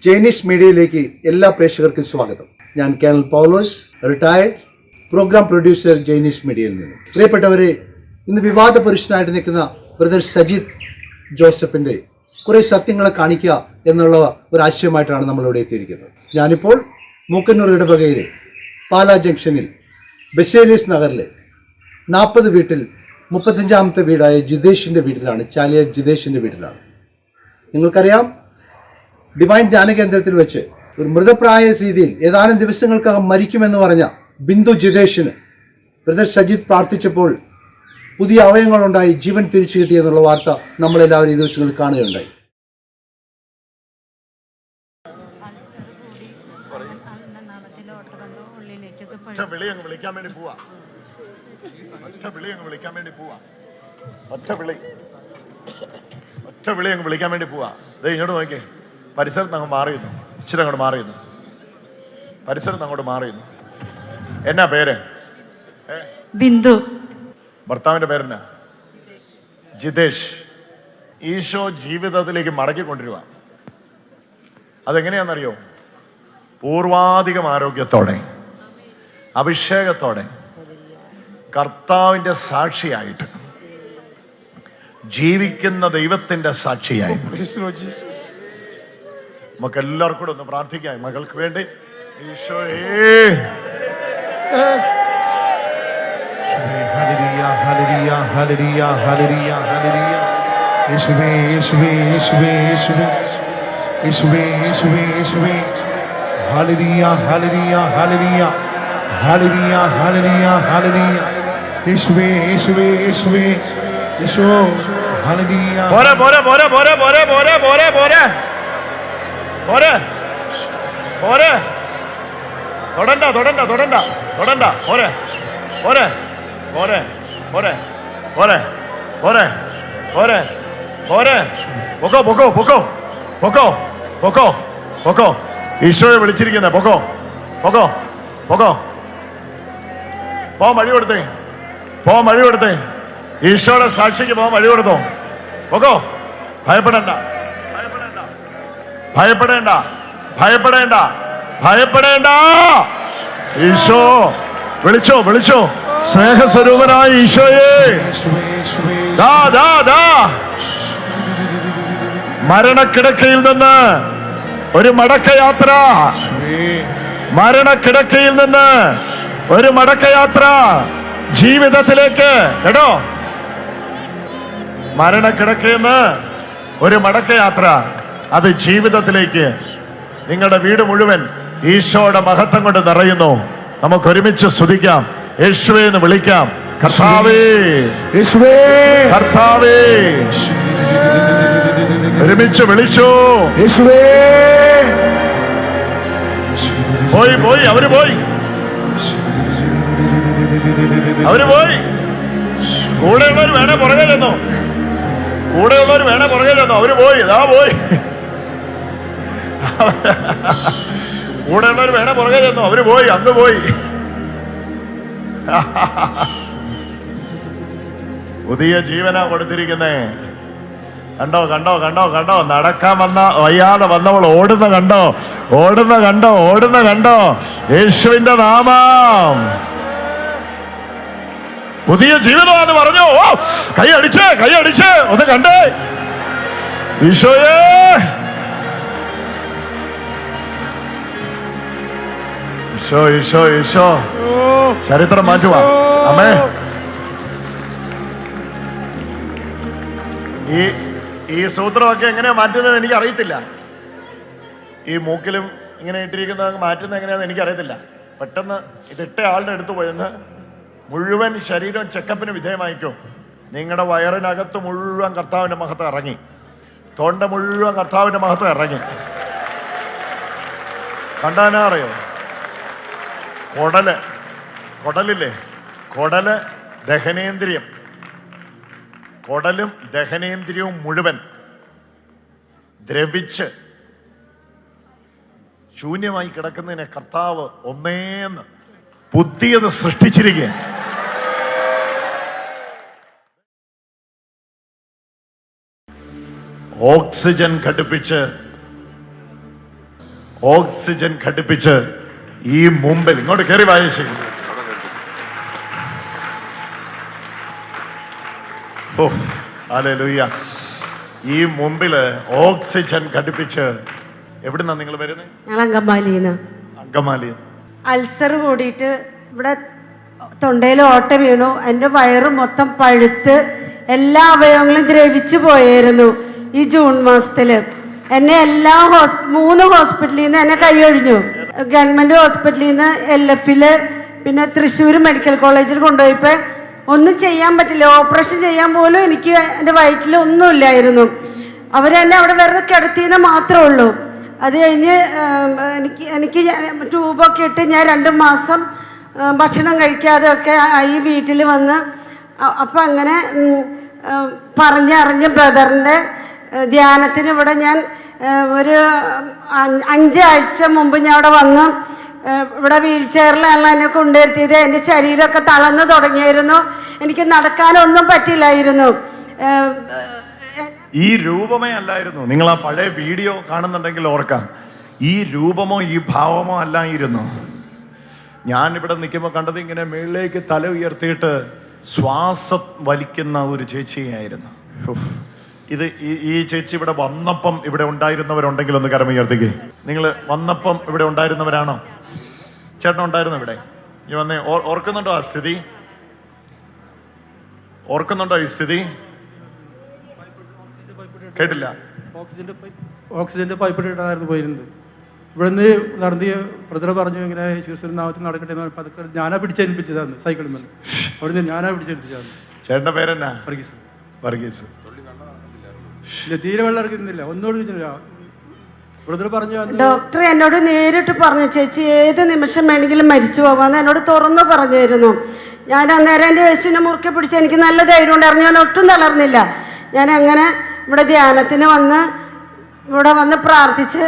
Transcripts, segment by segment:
ജൈനിഷ് മീഡിയയിലേക്ക് എല്ലാ പ്രേക്ഷകർക്കും സ്വാഗതം. ഞാൻ കേണൽ പൗലോസ്, റിട്ടയർഡ് പ്രോഗ്രാം പ്രൊഡ്യൂസർ, ജൈനിഷ് മീഡിയയിൽ നിന്ന്. പ്രിയപ്പെട്ടവരെ, ഇന്ന് വിവാദ പുരുഷനായിട്ട് നിൽക്കുന്ന ബ്രദർ സജിത് ജോസഫിൻ്റെ കുറേ സത്യങ്ങളെ കാണിക്കുക എന്നുള്ള ഒരു ആശയമായിട്ടാണ് നമ്മളിവിടെ എത്തിയിരിക്കുന്നത്. ഞാനിപ്പോൾ മൂക്കന്നൂർ ഇടവകയിലെ പാലാ ജംഗ്ഷനിൽ ബെസേലിയസ് നഗറിൽ 40 വീട്ടിൽ 35ാമത്തെ വീടായ ജിതേഷിൻ്റെ വീട്ടിലാണ്. ചാലിയ ജിതേഷിൻ്റെ വീട്ടിലാണ്. നിങ്ങൾക്കറിയാം, ഡിവൈൻ ധ്യാന കേന്ദ്രത്തിൽ വെച്ച് ഒരു മൃതപ്രായ രീതിയിൽ ഏതാനും ദിവസങ്ങൾക്കകം മരിക്കുമെന്ന് പറഞ്ഞ ബിന്ദു ജിതേഷിന് ബ്രദർ സജിത് പ്രാർത്ഥിച്ചപ്പോൾ പുതിയ അവയവങ്ങളുണ്ടായി, ജീവൻ തിരിച്ചു കിട്ടിയെന്നുള്ള വാർത്ത നമ്മളെല്ലാവരും ഈ ദിവസങ്ങളിൽ കാണുകയുണ്ടായി. വിളിക്കാൻ വേണ്ടി പോവാ. ഇങ്ങോട്ട് നോക്കിയേ, പരിസരത്ത് അങ്ങ് മാറിയുന്നു, ഇച്ചിരി അങ്ങോട്ട് മാറിയുന്നു, പരിസരത്ത് അങ്ങോട്ട് മാറിയുന്നു. എന്നാ പേര്? ബിന്ദു. ഭർത്താവിന്റെ പേരെന്നാ? ജിതേഷ്. ഈശോ ജീവിതത്തിലേക്ക് മടക്കിക്കൊണ്ടിരുക. അതെങ്ങനെയാണെന്നറിയോ? പൂർവാധികം ആരോഗ്യത്തോടെ, അഭിഷേകത്തോടെ, കർത്താവിന്റെ സാക്ഷിയായിട്ട്, ജീവിക്കുന്ന ദൈവത്തിന്റെ സാക്ഷിയായി. നമുക്ക് എല്ലാവർക്കും കൂടെ ഒന്ന് പ്രാർത്ഥിക്കാം മകൾക്ക് വേണ്ടി. ഈശോയേ, hallelujah hallelujah hallelujah hallelujah hallelujah. യേശുവേ യേശുവേ യേശുവേ യേശുവേ യേശുവേ യേശുവേ യേശുവേ. Hallelujah hallelujah hallelujah hallelujah hallelujah hallelujah. യേശുവേ യേശുവേ യേശുവേ യേശോ. ഹല്ലേലൂയ. പോരെ പോരെ പോരെ പോരെ പോരെ പോരെ പോരെ പോരെ പോരെ പോരെ. തൊടണ്ട തൊടണ്ട തൊടണ്ട തൊടണ്ട. പോരെ പോരെ പോരെ പോരെ പോരെ പോരെ പോരെ പോരെ. പൊക്കോ പൊക്കോ പൊക്കോ പൊക്കോ പൊക്കോ പൊക്കോ. ഈശോയെ വിളിച്ചിരിക്കുന്നേ. പൊക്കോ പൊക്കോ പൊക്കോ. പോ വഴി കൊടുത്തേ, പോ വഴി കൊടുത്തേ. ഈശോയുടെ സാക്ഷിക്ക് പോകാൻ വഴി കൊടുത്തോ. പൊക്കോ. ഭയപ്പെടണ്ട ഭയപ്പെടേണ്ട ഭയപ്പെടേണ്ട ഭയപ്പെടേണ്ട ഭയപ്പെടേണ്ട. ഈശോ വിളിച്ചോ വിളിച്ചോ. സ്നേഹസ്വരൂപനായ ഈശോയെ, ദാ ദാ ദാ. മരണക്കിടക്കയിൽ നിന്ന് ഒരു മടക്കയാത്ര, മരണക്കിടക്കയിൽ നിന്ന് ഒരു മടക്കയാത്ര ജീവിതത്തിലേക്ക്. കേട്ടോ, മരണക്കിടക്കയിൽ നിന്ന് ഒരു മടക്കയാത്ര, അത് ജീവിതത്തിലേക്ക്. നിങ്ങളുടെ വീട് മുഴുവൻ ഈശോയുടെ മഹത്വം കൊണ്ട് നിറയുന്നു. നമുക്ക് ഒരുമിച്ച് സ്തുതിക്കാം, യേശുവേ എന്ന് വിളിക്കാം. കർത്താവേ യേശുവേ കർത്താവേ. ഒരുമിച്ച് വിളിച്ചു. യേശുവേ. പോയി പോയി അവര് പോയി, അവര് പോയി. കൂടെയുള്ളവർ വേണേ പുറകെ ചെന്നോ, കൂടെയുള്ളവർ വേണേ പുറകെ ചെന്നോ. അവര് പോയി, ഇതാ പോയി. കൂടെയുള്ളവർ വേണേ പുറകെ ചെന്നോ. അവര് പോയി, അങ്ങ് പോയി. പുതിയ ജീവനാ കൊടുത്തിരിക്കുന്നേ. കണ്ടോ കണ്ടോ കണ്ടോ കണ്ടോ. നടക്കാൻ വന്ന വയ്യാതെ വന്നവൾ ഓടുന്ന കണ്ടോ, ഓടുന്ന കണ്ടോ, ഓടുന്ന കണ്ടോ. യേശുവിന്റെ നാമം. പുതിയ ജീവിതമാണെന്ന് പറഞ്ഞു. ഓ, കൈ അടിച്ച് ഒന്ന് കണ്ടേ. ഈശോയേ, ഈശോ ഈശോ ഈശോ. ചരിത്രം മാറ്റുവാ. അമ്മേ, ഈ സൂത്രമൊക്കെ എങ്ങനെയാ മാറ്റുന്നത് എനിക്ക് അറിയത്തില്ല. ഈ മൂക്കിലും ഇങ്ങനെ ഇട്ടിരിക്കുന്നത് മാറ്റുന്നത് എങ്ങനെയാണെന്ന് എനിക്കറിയത്തില്ല. പെട്ടെന്ന് ഇതിട്ട ആളുടെ അടുത്ത് പോയെന്ന് മുഴുവൻ ശരീരവും ചെക്കപ്പിന് വിധേയമായിക്കും. നിങ്ങളുടെ വയറിനകത്ത് മുഴുവൻ കർത്താവിൻ്റെ മഹത്വം ഇറങ്ങി, തൊണ്ട മുഴുവൻ കർത്താവിൻ്റെ മഹത്വം ഇറങ്ങി. കണ്ടാനാ അറിയോ? കുടലില്ലേ, കുടല് ദഹനേന്ദ്രിയം, കുടലും ദഹനേന്ദ്രിയവും മുഴുവൻ ദ്രവിച്ച് ശൂന്യമായി കിടക്കുന്നതിനെ കർത്താവ് ഒന്നേന്ന് പുതിയത് സൃഷ്ടിച്ചിരിക്കുക. ഓക്സിജൻ ഘടിപ്പിച്ച് ഓക്സിജൻ ഘടിപ്പിച്ച് ഈ മുമ്പിൽ ഇങ്ങോട്ട് കയറി വായിച്ചു. ഓ ഹല്ലേലൂയ. ഈ മുമ്പില് ഓക്സിജൻ ഘടിപ്പിച്ച് എവിടുന്നാ നിങ്ങൾ വരുന്നത്? ഞങ്ങൾ അങ്കമാലിന്ന്. അങ്കമാലി. അൾസർ കൂടിയിട്ട് ഇവിടെ തൊണ്ടയിൽ ഓട്ട വീണു. എൻ്റെ വയറ് മൊത്തം പഴുത്ത് എല്ലാ അവയവങ്ങളും ദ്രവിച്ചു പോയായിരുന്നു. ഈ ജൂൺ മാസത്തിൽ എന്നെ എല്ലാ 3 ഹോസ്പിറ്റലിൽ നിന്ന് എന്നെ കൈയൊഴിഞ്ഞു. ഗവൺമെൻറ് ഹോസ്പിറ്റലിൽ നിന്ന് LF പിന്നെ തൃശ്ശൂർ മെഡിക്കൽ കോളേജിൽ കൊണ്ടുപോയപ്പോൾ ഒന്നും ചെയ്യാൻ പറ്റില്ല. ഓപ്പറേഷൻ ചെയ്യാൻ പോലും എനിക്ക് എൻ്റെ വയറ്റിൽ ഒന്നുമില്ലായിരുന്നു. അവരെന്നെ അവിടെ വെറുതെ കിടത്തിയെന്ന് മാത്രമേ ഉള്ളൂ. അത് കഴിഞ്ഞ് എനിക്ക് ട്യൂബൊക്കെ ഇട്ട് ഞാൻ 2 മാസം ഭക്ഷണം കഴിക്കാതെ ഒക്കെ ഈ വീട്ടിൽ വന്ന് അപ്പം അങ്ങനെ പറഞ്ഞറിഞ്ഞ് ബ്രദറിൻ്റെ ധ്യാനത്തിന് ഇവിടെ ഞാൻ ഒരു 5 ആഴ്ച മുമ്പ് ഞാൻ അവിടെ വന്ന് ഇവിടെ വീൽ ചെയറിലാണ് എന്നെ കൊണ്ടുവരുത്തിയത്. എൻ്റെ ശരീരമൊക്കെ തളർന്നു തുടങ്ങിയായിരുന്നു. എനിക്ക് നടക്കാനൊന്നും പറ്റില്ലായിരുന്നു. ഈ രൂപമേ അല്ലായിരുന്നു. നിങ്ങൾ ആ പഴയ വീഡിയോ കാണുന്നുണ്ടെങ്കിൽ ഓർക്കാം, ഈ രൂപമോ ഈ ഭാവമോ അല്ലായിരുന്നു. ഞാൻ ഇവിടെ നിൽക്കുമ്പോൾ കണ്ടത് ഇങ്ങനെ മേളിലേക്ക് തല ഉയർത്തിയിട്ട് ശ്വാസം വലിക്കുന്ന ഒരു ചേച്ചിയായിരുന്നു. ഇത് ഈ ചേച്ചി ഇവിടെ വന്നപ്പം ഇവിടെ ഉണ്ടായിരുന്നവരുണ്ടെങ്കിൽ ഒന്ന് കരം ഉയർത്തിക്കേ. നിങ്ങൾ വന്നപ്പം ഇവിടെ ഉണ്ടായിരുന്നവരാണോ? ചേട്ടൻ ഉണ്ടായിരുന്നു ഇവിടെ? ഈ വന്നേ. ഓർക്കുന്നുണ്ടോ ആ സ്ഥിതി? ഓർക്കുന്നുണ്ടോ ഈ സ്ഥിതി? കേട്ടില്ല. ഓക്സിജന്റെ പൈപ്പ് ഇട്ടായിരുന്നു പോയിരുന്നത്. ഇവിടുന്ന് നടന്ന് ബ്രദർ പറഞ്ഞു ഇങ്ങനെ യേശുക്രിസ്തുവിന്റെ നാമത്തിൽ നടക്കട്ടെ എന്ന് പറഞ്ഞപ്പോൾ അതൊക്കെ ഞാനാ പിടിച്ചേൽപ്പിച്ചതാണ്. സൈക്കിളിൽ നിന്ന് അവിടുന്ന് ഞാനാ പിടിച്ചേൽപ്പിച്ചതാണ്. ചേട്ടന്റെ പേരെന്നാ? വർഗീസ്. വർഗീസ്. ഇല്ല, തീരെ വെള്ളം ഇറക്കുന്നില്ല. ഒന്നുകൂടി ബ്രദർ പറഞ്ഞു. ഡോക്ടർ എന്നോട് നേരിട്ട് പറഞ്ഞു, ചേച്ചി ഏത് നിമിഷം വേണമെങ്കിലും മരിച്ചു പോകാമെന്ന് എന്നോട് തുറന്നു പറഞ്ഞിരുന്നു. ഞാൻ അന്നേരം എൻ്റെ യേശുവിനെ മുറുക്കെ പിടിച്ച് എനിക്ക് നല്ല ധൈര്യം ഉണ്ടായിരുന്നു. ഞാൻ ഒട്ടും തളർന്നില്ല. ഞാൻ അങ്ങനെ ഇവിടെ ധ്യാനത്തിന് ഇവിടെ വന്ന് പ്രാർത്ഥിച്ച്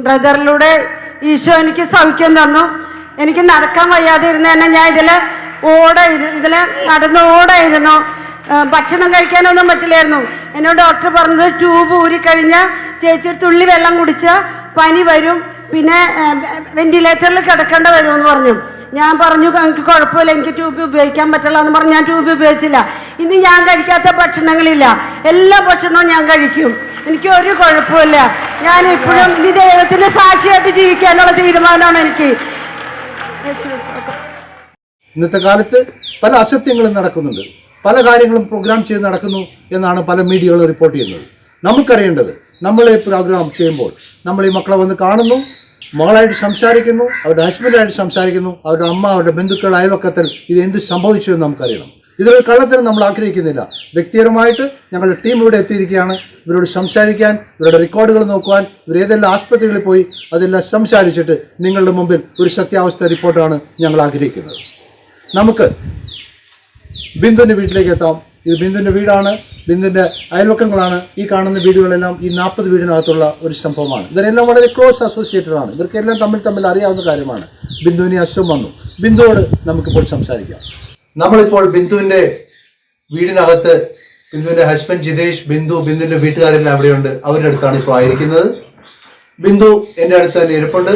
ബ്രദറിലൂടെ ഈശോ എനിക്ക് സൗഖ്യം തന്നു. എനിക്ക് നടക്കാൻ വയ്യാതെ ഇരുന്ന് തന്നെ ഞാൻ ഇതിൽ നടന്ന് ഓടായിരുന്നു. ഭക്ഷണം കഴിക്കാനൊന്നും പറ്റില്ലായിരുന്നു. എന്നോട് ഡോക്ടർ പറഞ്ഞത് ട്യൂബ് ഊരിക്കഴിഞ്ഞാൽ ചേച്ചി ഒരു തുള്ളി വെള്ളം കുടിച്ചാൽ പനി വരും, പിന്നെ വെന്റിലേറ്ററിൽ കിടക്കേണ്ട വരുമെന്ന് പറഞ്ഞു. ഞാൻ പറഞ്ഞു എനിക്ക് കുഴപ്പമില്ല, എനിക്ക് ട്യൂബ് ഉപയോഗിക്കാൻ പറ്റില്ല എന്ന് പറഞ്ഞ് ഞാൻ ട്യൂബ് ഉപയോഗിച്ചില്ല. ഇന്ന് ഞാൻ കഴിക്കാത്ത ഭക്ഷണങ്ങളില്ല, എല്ലാ ഭക്ഷണവും ഞാൻ കഴിക്കും. എനിക്ക് ഒരു കുഴപ്പമില്ല. ഞാൻ ഇപ്പോഴും ഈ ദൈവത്തിന്റെ സാക്ഷിയായിട്ട് ജീവിക്കാനുള്ള തീരുമാനമാണ് എനിക്ക്. ഇന്നത്തെ കാലത്ത് പല അസത്യങ്ങളും നടക്കുന്നുണ്ട്, പല കാര്യങ്ങളും പ്രോഗ്രാം ചെയ്ത് നടക്കുന്നു എന്നാണ് പല മീഡിയകളും റിപ്പോർട്ട് ചെയ്യുന്നത്. നമുക്കറിയേണ്ടത്, നമ്മൾ ഈ പ്രോഗ്രാം ചെയ്യുമ്പോൾ നമ്മൾ ഈ മക്കളെ വന്ന് കാണുന്നു, മകളായിട്ട് സംസാരിക്കുന്നു, അവരുടെ ഹസ്ബൻഡായിട്ട് സംസാരിക്കുന്നു, അവരുടെ അമ്മ, അവരുടെ ബന്ധുക്കൾ, അയൽവക്കത്തിൽ ഇത് എന്ത് സംഭവിച്ചു എന്ന് നമുക്കറിയണം. ഇതൊരു കള്ളത്തിന് നമ്മൾ ആഗ്രഹിക്കുന്നില്ല. വ്യക്തിപരമായിട്ട് ഞങ്ങളുടെ ടീം ഇവിടെ എത്തിയിരിക്കുകയാണ്. ഇവരോട് സംസാരിക്കാൻ, ഇവരുടെ റെക്കോർഡുകൾ നോക്കുവാൻ, ഇവർ ഏതെല്ലാം ആസ്പത്രികളിൽ പോയി അതെല്ലാം സംസാരിച്ചിട്ട് നിങ്ങളുടെ മുമ്പിൽ ഒരു സത്യാവസ്ഥ റിപ്പോർട്ടാണ് ഞങ്ങൾ ആഗ്രഹിക്കുന്നത്. നമുക്ക് ബിന്ദുവിൻ്റെ വീട്ടിലേക്ക് എത്താം. ഇത് ബിന്ദുവിൻ്റെ വീടാണ്, ബിന്ദുവിൻ്റെ അയൽവക്കങ്ങളാണ്. ഈ കാണുന്ന വീടുകളെല്ലാം ഈ 40 വീടിനകത്തുള്ള ഒരു സംഭവമാണ്. ഇവരെല്ലാം വളരെ ക്ലോസ് അസോസിയേറ്റഡ് ആണ്. ഇവർക്കെല്ലാം തമ്മിൽ അറിയാവുന്ന കാര്യമാണ്. ബിന്ദുവിന് അസുഖം വന്നു. ബിന്ദുവോട് നമുക്കിപ്പോൾ സംസാരിക്കാം. നമ്മളിപ്പോൾ ബിന്ദുവിൻ്റെ വീടിനകത്ത്, ബിന്ദുവിൻ്റെ ഹസ്ബൻഡ് ജിതേഷ്, ബിന്ദുവിൻ്റെ വീട്ടുകാരെല്ലാം അവിടെയുണ്ട്. അവരുടെ അടുത്താണ് ഇപ്പോൾ ആയിരിക്കുന്നത്. ബിന്ദു എൻ്റെ അടുത്ത് തന്നെ ഇരിപ്പുണ്ട്.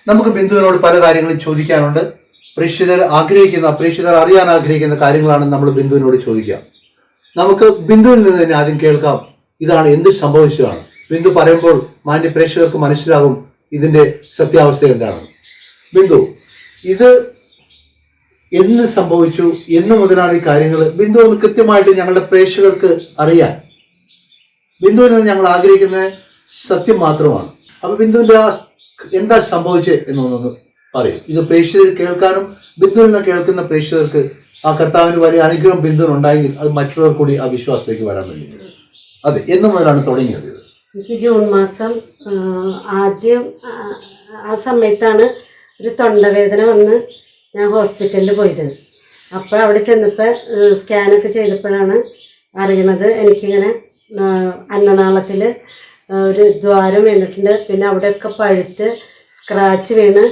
നമുക്ക് ബിന്ദുവിനോട് പല കാര്യങ്ങളും ചോദിക്കാനുണ്ട്. പ്രേക്ഷിതർ അറിയാൻ ആഗ്രഹിക്കുന്ന കാര്യങ്ങളാണ് നമ്മൾ ബിന്ദുവിനോട് ചോദിക്കുക. നമുക്ക് ബിന്ദുവിൽ നിന്ന് തന്നെ ആദ്യം കേൾക്കാം, ഇതാണ് എന്ത് സംഭവിച്ചതാണ്. ബിന്ദു പറയുമ്പോൾ മാന്യ പ്രേക്ഷകർക്ക് മനസ്സിലാകും ഇതിന്റെ സത്യാവസ്ഥ എന്താണ്. ബിന്ദു, ഇത് എന്ന് സംഭവിച്ചു, എന്ന് മുതലാണ് ഈ കാര്യങ്ങൾ? ബിന്ദു ഒന്ന് കൃത്യമായിട്ട് ഞങ്ങളുടെ പ്രേക്ഷകർക്ക് അറിയാൻ. ബിന്ദുവിൽ നിന്ന് ഞങ്ങൾ ആഗ്രഹിക്കുന്നത് സത്യം മാത്രമാണ്. അപ്പൊ ബിന്ദുവിന്റെ എന്താ സംഭവിച്ചത് എന്നൊന്ന് പറയും. ഇത് പ്രേക്ഷകർ കേൾക്കാനും ബിന്ദുവിൽ നിന്ന് കേൾക്കുന്ന പ്രേക്ഷകർക്ക് ആ കർത്താവിന് വലിയ അനുഗ്രഹം ബിന്ദുവിന് ഉണ്ടായെങ്കിൽ അത് മറ്റുള്ളവർ കൂടി ആ വിശ്വാസത്തിലേക്ക് വരാൻ വേണ്ടി. അതെ, എന്ന് മുതലാണ് തുടങ്ങിയത്? എനിക്ക് ജൂൺ മാസം ആദ്യം ആ സമയത്താണ് ഒരു തൊണ്ടവേദന വന്ന് ഞാൻ ഹോസ്പിറ്റലിൽ പോയത്. അപ്പോൾ അവിടെ ചെന്നപ്പോൾ സ്കാനൊക്കെ ചെയ്തപ്പോഴാണ് അറിയണത് എനിക്കിങ്ങനെ അന്നനാളത്തിൽ ഒരു ദ്വാരം വീണിട്ടുണ്ട്. പിന്നെ അവിടെയൊക്കെ പഴുത്ത് സ്ക്രാച്ച് വീണ്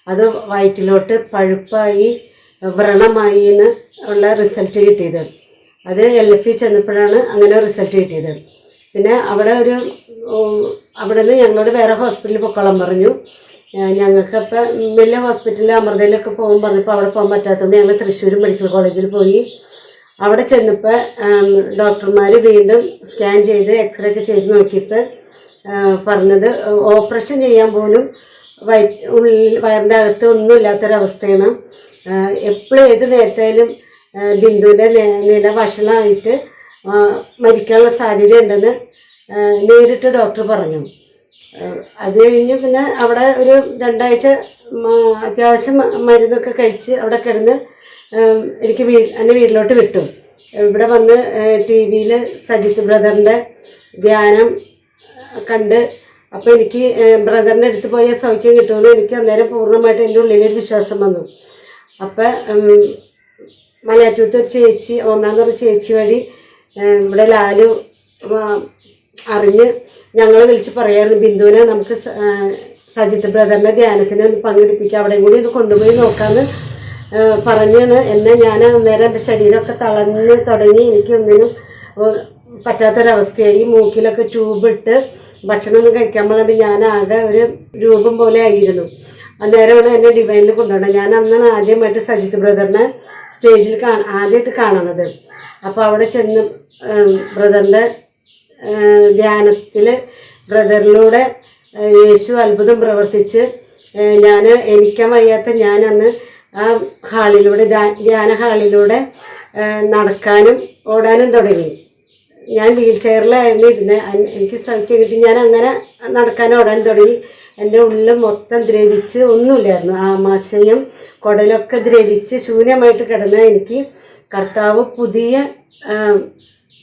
അത് വയറ്റിലോട്ട് പഴുപ്പായി വ്രണമായി എന്ന് ഉള്ള റിസൾട്ട് കിട്ടിയത്. അത് LF ചെന്നപ്പോഴാണ് അങ്ങനെ റിസൾട്ട് കിട്ടിയത്. പിന്നെ അവിടെ അവിടെ നിന്ന് ഞങ്ങളോട് വേറെ ഹോസ്പിറ്റലിൽ പൊക്കോളാൻ പറഞ്ഞു. ഞങ്ങൾക്കപ്പോൾ വലിയ ഹോസ്പിറ്റലിൽ അമൃതയിലൊക്കെ പോകും പറഞ്ഞപ്പോൾ അവിടെ പോകാൻ പറ്റാത്തതുകൊണ്ട് ഞങ്ങൾ തൃശ്ശൂർ മെഡിക്കൽ കോളേജിൽ പോയി. അവിടെ ചെന്നപ്പോൾ ഡോക്ടർമാർ വീണ്ടും സ്കാൻ ചെയ്ത് എക്സ്റേ ഒക്കെ ചെയ്ത് നോക്കിയപ്പോൾ പറഞ്ഞത് ഓപ്പറേഷൻ ചെയ്യാൻ പോലും വയറിൻ്റെ അകത്ത് ഒന്നും ഇല്ലാത്തൊരവസ്ഥയാണ്. എപ്പോഴും ഏത് നേരത്തായാലും ബിന്ദുവിൻ്റെ നില വഷളായിട്ട് മരിക്കാനുള്ള സാധ്യതയുണ്ടെന്ന് നേരിട്ട് ഡോക്ടർ പറഞ്ഞു. അത് കഴിഞ്ഞ് പിന്നെ അവിടെ ഒരു 2 ആഴ്ച അത്യാവശ്യം മരുന്നൊക്കെ കഴിച്ച് അവിടെ കിടന്ന് എനിക്ക് എന്നെ വീട്ടിലോട്ട് വിട്ടു. ഇവിടെ വന്ന് TV-യിൽ സജിത്ത് ബ്രദറിൻ്റെ ധ്യാനം കണ്ട് അപ്പോൾ എനിക്ക് ബ്രദറിൻ്റെ അടുത്ത് പോയ സൗഖ്യം കിട്ടുമെന്ന് എനിക്ക് അന്നേരം പൂർണ്ണമായിട്ട് എൻ്റെ ഉള്ളിലൊരു വിശ്വാസം വന്നു. അപ്പം മലയാറ്റൂരത്തെ ഒരു ചേച്ചി, ഓമനാന്ന് പറഞ്ഞ ചേച്ചി വഴി ഇവിടെ ലാലു അറിഞ്ഞ് ഞങ്ങളെ വിളിച്ച് പറയായിരുന്നു, ബിന്ദുവിനെ നമുക്ക് സജിത്ത് ബ്രദറിൻ്റെ ധ്യാനത്തിന് പങ്കെടുപ്പിക്കാം, അവിടെയും കൂടി ഇത് കൊണ്ടുപോയി നോക്കാമെന്ന് പറഞ്ഞാണ് എന്നെ. ഞാൻ അന്നേരം എൻ്റെ ശരീരമൊക്കെ തളർന്ന് തുടങ്ങി, എനിക്കൊന്നിനും പറ്റാത്തൊരവസ്ഥയായി. മൂക്കിലൊക്കെ ട്യൂബ് ഇട്ട് ഭക്ഷണമൊന്നും കഴിക്കാൻ പാടില്ല. ഞാൻ ആകെ ഒരു രൂപം പോലെ ആയിരുന്നു. അന്നേരമാണ് എന്നെ ഡിവൈനിൽ കൊണ്ടുപോകണം. ഞാൻ അന്നാണ് ആദ്യമായിട്ട് സജിത്ത് ബ്രദറിനെ സ്റ്റേജിൽ ആദ്യമായിട്ട് കാണുന്നത്. അപ്പോൾ അവിടെ ചെന്ന് ബ്രദറിൻ്റെ ധ്യാനത്തിൽ ബ്രദറിലൂടെ യേശു അത്ഭുതം പ്രവർത്തിച്ച് എനിക്കാൻ വയ്യാത്ത ഞാൻ അന്ന് ആ ഹാളിലൂടെ ധ്യാന ഹാളിലൂടെ നടക്കാനും ഓടാനും തുടങ്ങി. ഞാൻ വീൽ ചെയറിലായിരുന്നു ഇരുന്നത്. എനിക്ക് സൗഖ്യം കിട്ടി. ഞാൻ അങ്ങനെ നടക്കാനും ഓടാനും തുടങ്ങി. എൻ്റെ ഉള്ളിൽ മൊത്തം ദ്രവിച്ച് ഒന്നുമില്ലായിരുന്നു. ആമാശയം കുടലൊക്കെ ദ്രവിച്ച് ശൂന്യമായിട്ട് കിടന്ന എനിക്ക് കർത്താവ്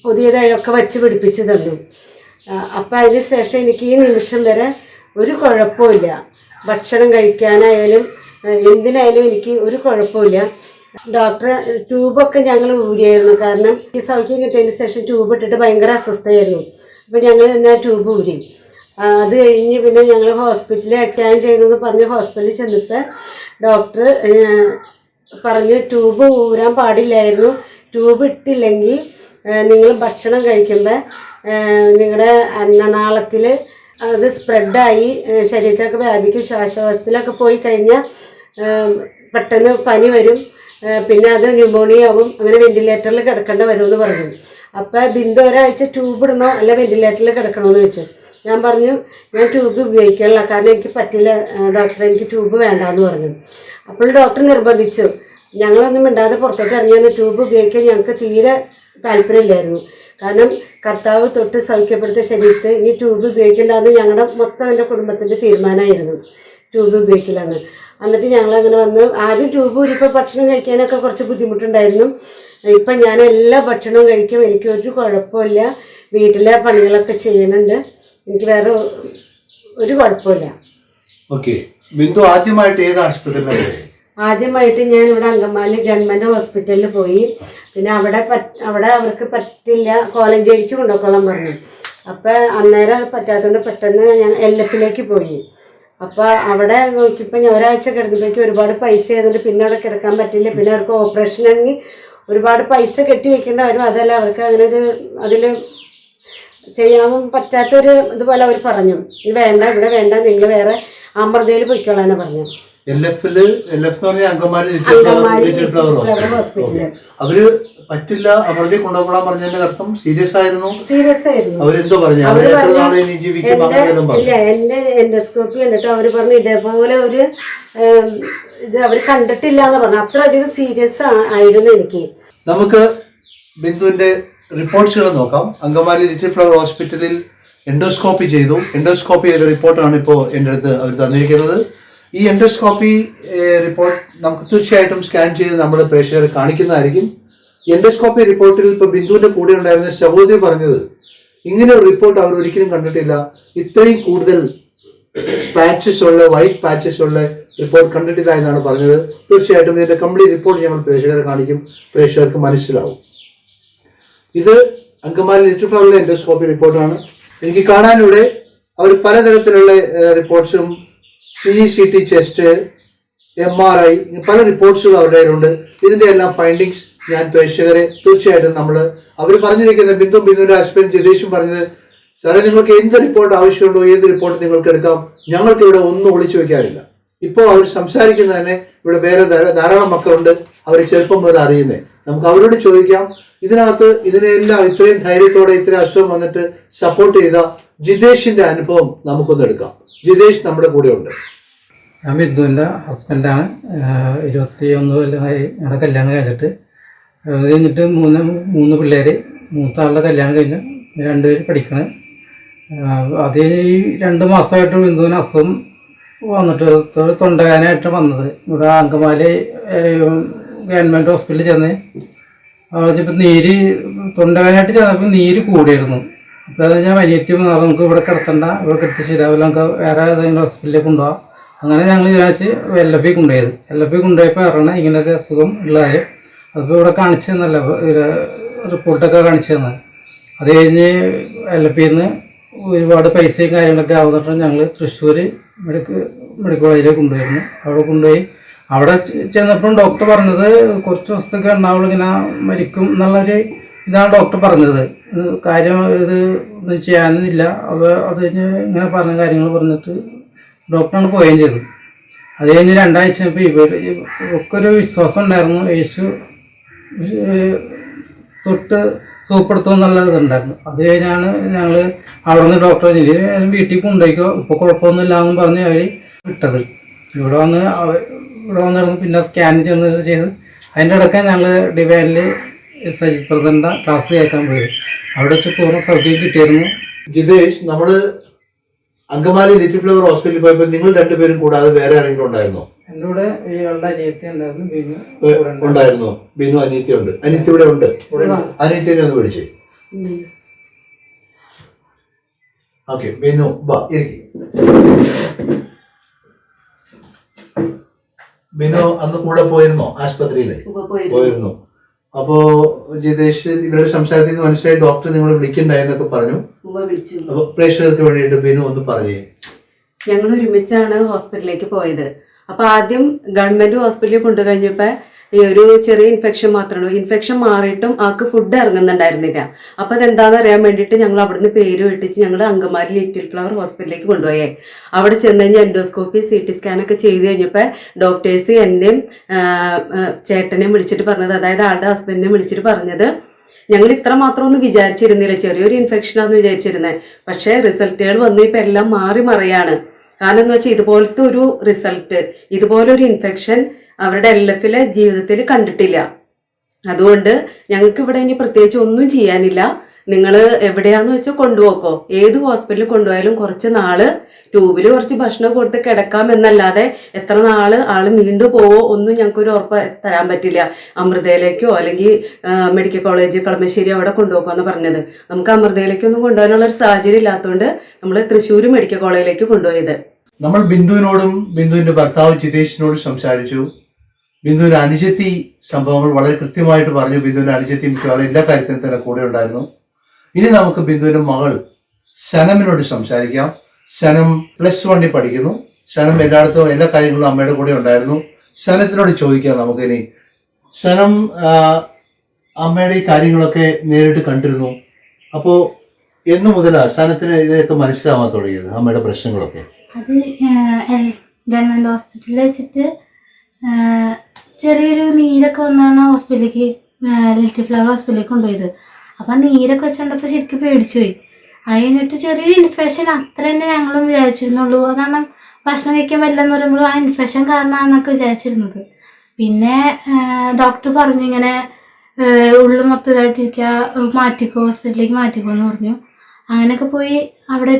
പുതിയതായൊക്കെ വച്ച് പിടിപ്പിച്ച് തന്നു. അപ്പം അതിന് ശേഷം എനിക്ക് ഈ നിമിഷം വരെ ഒരു കുഴപ്പമില്ല. ഭക്ഷണം കഴിക്കാനായാലും എന്തിനായാലും എനിക്ക് ഒരു കുഴപ്പമില്ല. ഡോക്ടർ ട്യൂബൊക്കെ ഞങ്ങൾ ഊരിയായിരുന്നു. കാരണം ഈ സൗഖ്യം കിട്ടിയതിന് ശേഷം ട്യൂബ് ഇട്ടിട്ട് ഭയങ്കര അസ്വസ്ഥയായിരുന്നു. അപ്പോൾ ഞങ്ങൾ എന്നാൽ ട്യൂബ് ഊരി. അത് കഴിഞ്ഞ് പിന്നെ ഞങ്ങൾ ഹോസ്പിറ്റലിൽ എക്സാം ചെയ്യണമെന്ന് പറഞ്ഞ് ഹോസ്പിറ്റലിൽ ചെന്നപ്പോൾ ഡോക്ടർ പറഞ്ഞ് ട്യൂബ് ഊരാൻ പാടില്ലായിരുന്നു. ട്യൂബ് ഇട്ടില്ലെങ്കിൽ നിങ്ങൾ ഭക്ഷണം കഴിക്കുമ്പോൾ നിങ്ങളുടെ അന്നനാളത്തിൽ അത് സ്പ്രെഡായി ശരീരത്തിലൊക്കെ വ്യാപിക്കും. ശ്വാസകോശത്തിലൊക്കെ പോയി കഴിഞ്ഞാൽ പെട്ടെന്ന് പനി വരും, പിന്നെ അത് ന്യൂമോണിയ ആവും, അങ്ങനെ വെന്റിലേറ്ററിൽ കിടക്കേണ്ടി വരുമെന്ന് പറഞ്ഞു. അപ്പോൾ ബിന്ദു ഒരാഴ്ച ട്യൂബ് ഇടണോ അല്ല വെന്റിലേറ്ററിൽ കിടക്കണമെന്ന് വെച്ചു. ഞാൻ പറഞ്ഞു ഞാൻ ട്യൂബ് ഉപയോഗിക്കാനില്ല, കാരണം എനിക്ക് പറ്റില്ല ഡോക്ടർ, എനിക്ക് ട്യൂബ് വേണ്ടാന്ന് പറഞ്ഞു. അപ്പോൾ ഡോക്ടർ നിർബന്ധിച്ചു. ഞങ്ങളൊന്നും മിണ്ടാതെ പുറത്തോട്ട് ഇറങ്ങിയെന്ന് ട്യൂബ് ഉപയോഗിക്കാൻ ഞങ്ങൾക്ക് തീരെ താല്പര്യമില്ലായിരുന്നു. കാരണം കർത്താവ് തൊട്ട് സൗഖ്യപ്പെടുത്തിയ ശരീരത്തിൽ ഇനി ട്യൂബ് ഉപയോഗിക്കേണ്ടതെന്ന് ഞങ്ങളുടെ മൊത്തം എൻ്റെ കുടുംബത്തിൻ്റെ തീരുമാനമായിരുന്നു, ട്യൂബ് ഉപയോഗിക്കില്ലെന്ന്. എന്നിട്ട് ഞങ്ങളങ്ങനെ വന്ന് ആദ്യം ട്യൂബ് ഊരിപ്പോൾ ഭക്ഷണം കഴിക്കാനൊക്കെ കുറച്ച് ബുദ്ധിമുട്ടുണ്ടായിരുന്നു. ഇപ്പം ഞാൻ എല്ലാ ഭക്ഷണവും കഴിക്കും, എനിക്ക് ഒരു കുഴപ്പമില്ല. വീട്ടിലെ പണികളൊക്കെ ചെയ്യുന്നുണ്ട്, എനിക്ക് വേറെ ഒരു കുഴപ്പമില്ല. ഓക്കെ. ബിന്ദു ആദ്യമായിട്ട് ഏത് ആശുപത്രിയിലാണ്? ആദ്യമായിട്ട് ഞാൻ ഇവിടെ അങ്കമാലി ഗവൺമെൻറ് ഹോസ്പിറ്റലിൽ പോയി. പിന്നെ അവിടെ അവർക്ക് പറ്റില്ല, കോലഞ്ചേരിക്ക് കൊണ്ടുപോയിക്കോളാൻ പറഞ്ഞു. അപ്പോൾ അന്നേരം പറ്റാത്തതുകൊണ്ട് പെട്ടെന്ന് ഞാൻ LF പോയി. അപ്പോൾ അവിടെ നോക്കിയപ്പോൾ ഞാൻ ഒരാഴ്ച കിടന്നപ്പോഴേക്കും ഒരുപാട് പൈസ ആയതുകൊണ്ട് പിന്നെ അവിടെ കിടക്കാൻ പറ്റില്ല. പിന്നെ അവർക്ക് ഓപ്പറേഷൻ ആണെങ്കിൽ ഒരുപാട് പൈസ കെട്ടി വെക്കേണ്ട വരും. അതല്ല അവർക്ക് അങ്ങനെ ഒരു അതിൽ ചെയ്യാൻ പറ്റാത്തൊരു ഇതുപോലെ അവർ പറഞ്ഞു, ഇത് വേണ്ട, ഇവിടെ വേണ്ട, നിങ്ങൾ വേറെ അമൃതയിൽ പോയിക്കോളാനാണ് പറഞ്ഞു. LF എന്ന് പറഞ്ഞാൽ അങ്കമാലി ലിറ്റിൽ ഫ്ലവർ ഹോസ്പിറ്റൽ. അവര് പറ്റില്ല, അമൃതയിൽ കൊണ്ടുപോകാൻ പറഞ്ഞതിന്റെ അർത്ഥം സീരിയസ് ആയിരുന്നു. അവരെന്തോ പറഞ്ഞു, ഇല്ല, എന്റെ എൻഡോസ്കോപ്പി കണ്ടിട്ട് അവര് പറഞ്ഞു ഇതേപോലെ ഒരു ഇത് അവർ കണ്ടിട്ടില്ല എന്ന് പറഞ്ഞു. അത്രയധികം സീരിയസ് ആയിരുന്നു എനിക്ക്. നമുക്ക് ബിന്ദുവിന്റെ റിപ്പോർട്ട്സുകൾ നോക്കാം. അങ്കമാലി ലിറ്റിൽ ഫ്ലവർ ഹോസ്പിറ്റലിൽ എൻഡോസ്കോപ്പി ചെയ്തു. എൻഡോസ്കോപ്പി ചെയ്ത റിപ്പോർട്ടാണ് ഇപ്പോൾ എൻ്റെ അടുത്ത് അവർ തന്നിരിക്കുന്നത്. ഈ എൻഡോസ്കോപ്പി റിപ്പോർട്ട് നമുക്ക് തീർച്ചയായിട്ടും സ്കാൻ ചെയ്ത് നമ്മൾ പ്രേക്ഷകരെ കാണിക്കുന്നതായിരിക്കും. എൻഡോസ്കോപ്പി റിപ്പോർട്ടിൽ ഇപ്പോൾ ബിന്ദുവിൻ്റെ കൂടെ ഉണ്ടായിരുന്ന സഹോദരി പറഞ്ഞത് ഇങ്ങനെ ഒരു റിപ്പോർട്ട് അവർ ഒരിക്കലും കണ്ടിട്ടില്ല, ഇത്രയും കൂടുതൽ പാച്ചസ് ഉള്ള വൈറ്റ് പാച്ചസ് ഉള്ള റിപ്പോർട്ട് കണ്ടിട്ടില്ല എന്നാണ് പറഞ്ഞത്. തീർച്ചയായിട്ടും ഇതിൻ്റെ കംപ്ലീറ്റ് റിപ്പോർട്ട് ഞങ്ങൾ പ്രേക്ഷകരെ കാണിക്കും, പ്രേക്ഷകർക്ക് മനസ്സിലാവും. ഇത് അങ്കമാലി ലിറ്റിൽ ഫ്ലവറിലെ എൻഡോസ്കോപ്പി റിപ്പോർട്ടാണ്. എനിക്ക് കാണാനിവിടെ അവർ പലതരത്തിലുള്ള റിപ്പോർട്ട്സും CT ചെസ്റ്റ്, MRI, പല റിപ്പോർട്ട്സുകളും അവരുടെ കയ്യിലുണ്ട്. ഇതിൻ്റെ എല്ലാം ഫൈൻഡിങ്സ് ഞാൻ പ്രേക്ഷകരെ തീർച്ചയായിട്ടും അവർ പറഞ്ഞിരിക്കുന്നത് ബിന്ദുവിൻ്റെ ഹസ്ബൻഡ് ജിതേഷും പറഞ്ഞത് സാറേ, നിങ്ങൾക്ക് എന്ത് റിപ്പോർട്ട് ആവശ്യമുണ്ടോ ഏത് റിപ്പോർട്ട് നിങ്ങൾക്ക് എടുക്കാം. ഞങ്ങൾക്ക് ഇവിടെ ഒന്നും ഒളിച്ചു വെക്കാനില്ല. ഇപ്പോൾ അവർ സംസാരിക്കുന്നത് തന്നെ ഇവിടെ വേറെ ധാരാളം മക്കളുണ്ട്, അവർ ചെറുപ്പം മുതൽ അറിയുന്നേ. നമുക്ക് അവരോട് ചോദിക്കാം. ഇതിനകത്ത് ഇതിനെല്ലാം ഇത്രയും ധൈര്യത്തോടെ ഇത്രയും അസുഖം വന്നിട്ട് സപ്പോർട്ട് ചെയ്ത ജിതേഷിന്റെ അനുഭവം നമുക്കൊന്ന് എടുക്കാം. ജിതേഷ് നമ്മുടെ കൂടെ ഉണ്ട്. ഞാൻ ബിന്ദുവിൻ്റെ ഹസ്ബൻഡാണ്. 21 കൊല്ലമായി ഞങ്ങളുടെ കല്യാണം കഴിഞ്ഞിട്ട്. അത് കഴിഞ്ഞിട്ട് മൂന്ന് പിള്ളേർ. മൂത്ത ആളുടെ കല്യാണം കഴിഞ്ഞ് 2 പേര് പഠിക്കണം. അത് ഈ 2 മാസമായിട്ട് ബിന്ദുവിന് അസുഖം വന്നിട്ട് തൊണ്ടവേദനയായിട്ട് വന്നത്. ഇവിടെ അങ്കമാലി ഗവൺമെൻറ് ഹോസ്പിറ്റലിൽ ചെന്ന് ഇപ്പം തൊണ്ടവേദനയായിട്ട് ചെന്നപ്പോൾ നീര് കൂടിയിരുന്നു. അപ്പോൾ അത് ഞാൻ വലിയ നമുക്ക് ഇവിടെ കിടത്തണ്ട, ഇവിടെ കിടത്തി ശരിയാവില്ല, നമുക്ക് വേറെ ഏതെങ്കിലും ഹോസ്പിറ്റലിലേക്ക് കൊണ്ടുപോകാം. അങ്ങനെ ഞങ്ങൾ വിചാരിച്ച് LFP കൊണ്ടുപോയത്. LFP കൊണ്ടുപോയപ്പോൾ അറിയണം ഇങ്ങനൊരു അസുഖം ഉള്ളതായി. അതിപ്പോൾ ഇവിടെ കാണിച്ചു തന്നല്ല, റിപ്പോർട്ടൊക്കെ കാണിച്ചു തന്നത്. അത് കഴിഞ്ഞ് LFPന്ന് ഒരുപാട് പൈസയും കാര്യങ്ങളൊക്കെ ആവുന്നിട്ട് ഞങ്ങൾ തൃശ്ശൂർ മെഡിക്കൽ കോളേജിലേക്ക് കൊണ്ടുപോയിരുന്നു. അവിടെ കൊണ്ടുപോയി അവിടെ ചെന്നപ്പോഴും ഡോക്ടർ പറഞ്ഞത് കുറച്ച് ദിവസത്തേക്ക് ഉണ്ടാവുള്ളൂ, ഇങ്ങനെ മരിക്കും എന്നുള്ളൊരു ഇതാണ് ഡോക്ടർ പറഞ്ഞത്. കാര്യം ഇത് ഒന്നും ചെയ്യാനില്ല. അത് കഴിഞ്ഞ് ഇങ്ങനെ പറഞ്ഞ കാര്യങ്ങൾ പറഞ്ഞിട്ട് ഡോക്ടറാണ് പോവുകയും ചെയ്തത്. അത് കഴിഞ്ഞ് 2 ആഴ്ച ഒക്കെ ഒരു വിശ്വാസം ഉണ്ടായിരുന്നു, യേശു തൊട്ട് സുഖപ്പെടുത്തും എന്നുള്ള ഇതുണ്ടായിരുന്നു. അത് കഴിഞ്ഞാണ് ഞങ്ങൾ അവിടെ നിന്ന് ഡോക്ടർ വീട്ടിൽ കൊണ്ടുപോയിക്കോ, ഇപ്പോൾ കുഴപ്പമൊന്നുമില്ല എന്ന് പറഞ്ഞ് അവർ വിട്ടത്. ഇവിടെ വന്നിരുന്നു. പിന്നെ സ്കാൻ ചെയ്ത് അതിൻ്റെ ഇടയ്ക്ക് ഞങ്ങൾ ഡിവൈനിൽ സജിത് പ്രധാൻ്റെ ക്ലാസ് കേൾക്കാൻ പോയി. അവിടെ വെച്ച് പൂർണ്ണ സൗകര്യം കിട്ടിയിരുന്നു. ജിതേഷ്, നമ്മള് അങ്കമാലി ലിറ്റിൽ ഫ്ലവർ ഹോസ്പിറ്റലിൽ പോയപ്പോൾ നിങ്ങൾ 2 പേരും കൂടാതെ വേറെ ആരെങ്കിലും ഉണ്ടായിരുന്നോ? എൻ്റെ കൂടെ ഇയാളുടെ അനിയത്തി ഉണ്ടായിരുന്നു, ബിനു ഉണ്ടായിരുന്നു. ബിനു അനിയത്തി ഉണ്ട്. അനിയത്തി ഇവിടെ ഉണ്ട്. അനിയത്തിനെ ഒന്ന് വിളിച്ചേ. ഓക്കെ ബിനു വാ ഇരിക്കും. ബിനു അന്ന് കൂടെ പോയിരുന്നോ ആശുപത്രിയില്? പോയിരുന്നു. അപ്പോ ജിതേഷ് ഇവരുടെ സംസാരത്തിൽ നിന്ന് മനസ്സിലായി ഡോക്ടർ നിങ്ങൾ വിളിക്കണ്ടായെന്നൊക്കെ പറഞ്ഞു. അപ്പൊ പ്രേക്ഷകർക്ക് വേണ്ടിയിട്ട് ബിനു ഒന്ന് പറഞ്ഞേ. ഞങ്ങൾ ഒരുമിച്ചാണ് ഹോസ്പിറ്റലിലേക്ക് പോയത്. അപ്പൊ ആദ്യം ഗവൺമെന്റ് ഹോസ്പിറ്റലിൽ കൊണ്ടുകഴിഞ്ഞപ്പോ ഈ ഒരു ചെറിയ ഇൻഫെക്ഷൻ മാത്രമേ ഉള്ളൂ. ഇൻഫെക്ഷൻ മാറിയിട്ടും ആൾക്ക് ഫുഡ് ഇറങ്ങുന്നുണ്ടായിരുന്നില്ല. അപ്പൊ അതെന്താണെന്ന് അറിയാൻ വേണ്ടിയിട്ട് ഞങ്ങൾ അവിടുന്ന് പേര് വെട്ടിച്ച് ഞങ്ങൾ അങ്കമാലി ലിറ്റിൽ ഫ്ലവർ ഹോസ്പിറ്റലിലേക്ക് കൊണ്ടുപോയേ. അവിടെ ചെന്ന് കഴിഞ്ഞാൽ എൻഡോസ്കോപ്പി CT സ്കാനൊക്കെ ചെയ്ത് കഴിഞ്ഞപ്പോൾ ഡോക്ടേഴ്സ് എന്നെയും ചേട്ടനെയും വിളിച്ചിട്ട് പറഞ്ഞത്, അതായത് ആളുടെ ഹസ്ബൻഡിനെ വിളിച്ചിട്ട് പറഞ്ഞത്, ഞങ്ങൾ ഇത്ര മാത്രമൊന്നും വിചാരിച്ചിരുന്നില്ല, ചെറിയൊരു ഇൻഫെക്ഷനാണെന്ന് വിചാരിച്ചിരുന്നത്. പക്ഷേ റിസൾട്ടുകൾ വന്ന് ഇപ്പം എല്ലാം മാറി മറിയാണ്. കാരണം എന്ന് വെച്ചാൽ ഇതുപോലത്തെ ഒരു റിസൾട്ട്, ഇതുപോലൊരു ഇൻഫെക്ഷൻ അവരുടെ LFലെ ജീവിതത്തിൽ കണ്ടിട്ടില്ല. അതുകൊണ്ട് ഞങ്ങൾക്ക് ഇവിടെ ഇനി പ്രത്യേകിച്ച് ഒന്നും ചെയ്യാനില്ല. നിങ്ങൾ എവിടെയാന്ന് വെച്ചാൽ കൊണ്ടുപോക്കോ, ഏത് ഹോസ്പിറ്റലിൽ കൊണ്ടുപോയാലും കുറച്ച് നാള് ട്യൂബിൽ കുറച്ച് ഭക്ഷണം കൊടുത്ത് കിടക്കാം എന്നല്ലാതെ എത്ര നാള് ആള് നീണ്ടു പോവോ ഒന്നും ഞങ്ങൾക്കൊരു ഉറപ്പ് തരാൻ പറ്റില്ല. അമൃതയിലേക്കോ അല്ലെങ്കിൽ മെഡിക്കൽ കോളേജ് കളമശ്ശേരി അവിടെ കൊണ്ടുപോകാമെന്ന് പറഞ്ഞത്. നമുക്ക് അമൃതയിലേക്കൊന്നും കൊണ്ടുപോകാനുള്ള ഒരു സാഹചര്യം ഇല്ലാത്തതുകൊണ്ട് നമ്മൾ തൃശ്ശൂർ മെഡിക്കൽ കോളേജിലേക്ക് കൊണ്ടുപോയത്. നമ്മൾ ബിന്ദുവിനോടും ബിന്ദുവിന്റെ ഭർത്താവ് ജിതേഷിനോടും സംസാരിച്ചു. ബിന്ദുവിന്റെ അനുജത്തി സംഭവങ്ങൾ വളരെ കൃത്യമായിട്ട് പറഞ്ഞു. ബിന്ദുവിന്റെ അനുജത്തി മിക്കവാറും എല്ലാ കാര്യത്തിനും തന്നെ കൂടെ ഉണ്ടായിരുന്നു. ഇനി നമുക്ക് ബിന്ദുവിന്റെ മകൾ സനമിനോട് സംസാരിക്കാം. സനം +1 പഠിക്കുന്നു. സനം എല്ലായിടത്തും എല്ലാ കാര്യങ്ങളും അമ്മയുടെ കൂടെ ഉണ്ടായിരുന്നു. സനത്തിനോട് ചോദിക്കാം നമുക്കിനി. സനം അമ്മയുടെ ഈ കാര്യങ്ങളൊക്കെ നേരിട്ട് കണ്ടിരുന്നു. അപ്പോൾ എന്നു മുതലാണ് സനത്തിന് ഇതൊക്കെ മനസ്സിലാവാൻ തുടങ്ങിയത്, അമ്മയുടെ പ്രശ്നങ്ങളൊക്കെ? അത് ഗവൺമെൻറ് ഹോസ്പിറ്റലിൽ വെച്ചിട്ട് ചെറിയൊരു നീരൊക്കെ വന്നാണ് ഹോസ്പിറ്റലിലേക്ക് ലിറ്റിൽ ഫ്ലവർ ഹോസ്പിറ്റലിലേക്ക് കൊണ്ടുപോയത്. അപ്പം നീരൊക്കെ വെച്ചുകൊണ്ടപ്പോൾ ശരിക്കും പേടിച്ചു പോയി. അത് കഴിഞ്ഞിട്ട് ചെറിയൊരു ഇൻഫെക്ഷൻ അത്ര തന്നെ ഞങ്ങളും വിചാരിച്ചിരുന്നുള്ളൂ. കാരണം ഭക്ഷണം കഴിക്കാൻ പറ്റില്ലെന്ന് പറയുമ്പോൾ ആ ഇൻഫെക്ഷൻ കാരണമാണെന്നൊക്കെ വിചാരിച്ചിരുന്നത്. പിന്നെ ഡോക്ടർ പറഞ്ഞു ഇങ്ങനെ ഉള്ളു മൊത്തം ഇതായിട്ടിരിക്കുക, മാറ്റിക്കോ ഹോസ്പിറ്റലിലേക്ക് മാറ്റിക്കോ എന്ന് പറഞ്ഞു. അങ്ങനെയൊക്കെ പോയി അവിടെ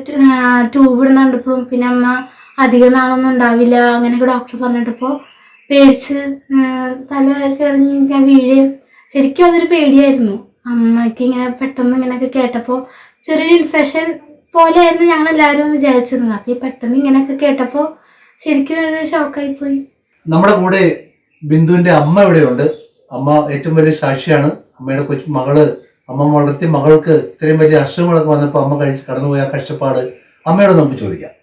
ട്യൂബ് ഇടുന്ന കണ്ടപ്പോഴും പിന്നെ അമ്മ അധികം നാളൊന്നും ഉണ്ടാവില്ല അങ്ങനെയൊക്കെ ഡോക്ടർ പറഞ്ഞിട്ടപ്പോൾ പേടിച്ച് തല കയറി ഞാൻ വീഴുകയും ശരിക്കും അതൊരു പേടിയായിരുന്നു. അമ്മയ്ക്ക് ഇങ്ങനെ പെട്ടെന്ന് ഇങ്ങനെയൊക്കെ കേട്ടപ്പോൾ ചെറിയൊരു ഇൻഫെക്ഷൻ പോലെയായിരുന്നു ഞങ്ങളെല്ലാവരും വിചാരിച്ചിരുന്നത്. അപ്പോൾ ഈ പെട്ടെന്ന് ഇങ്ങനെയൊക്കെ കേട്ടപ്പോൾ ശരിക്കും ഒരു ഷോക്കായിപ്പോയി. നമ്മുടെ കൂടെ ബിന്ദുവിന്റെ അമ്മ ഇവിടെയുണ്ട്. അമ്മ ഏറ്റവും വലിയ സാക്ഷിയാണ്. അമ്മയുടെ കൊച്ചു മകള്, അമ്മ വളർത്തിയ മകൾക്ക് ഇത്രയും വലിയ അസുഖങ്ങളൊക്കെ വന്നപ്പോൾ അമ്മ കടന്നുപോയ കഷ്ടപ്പാട് അമ്മയോട് നമുക്ക് ചോദിക്കാം.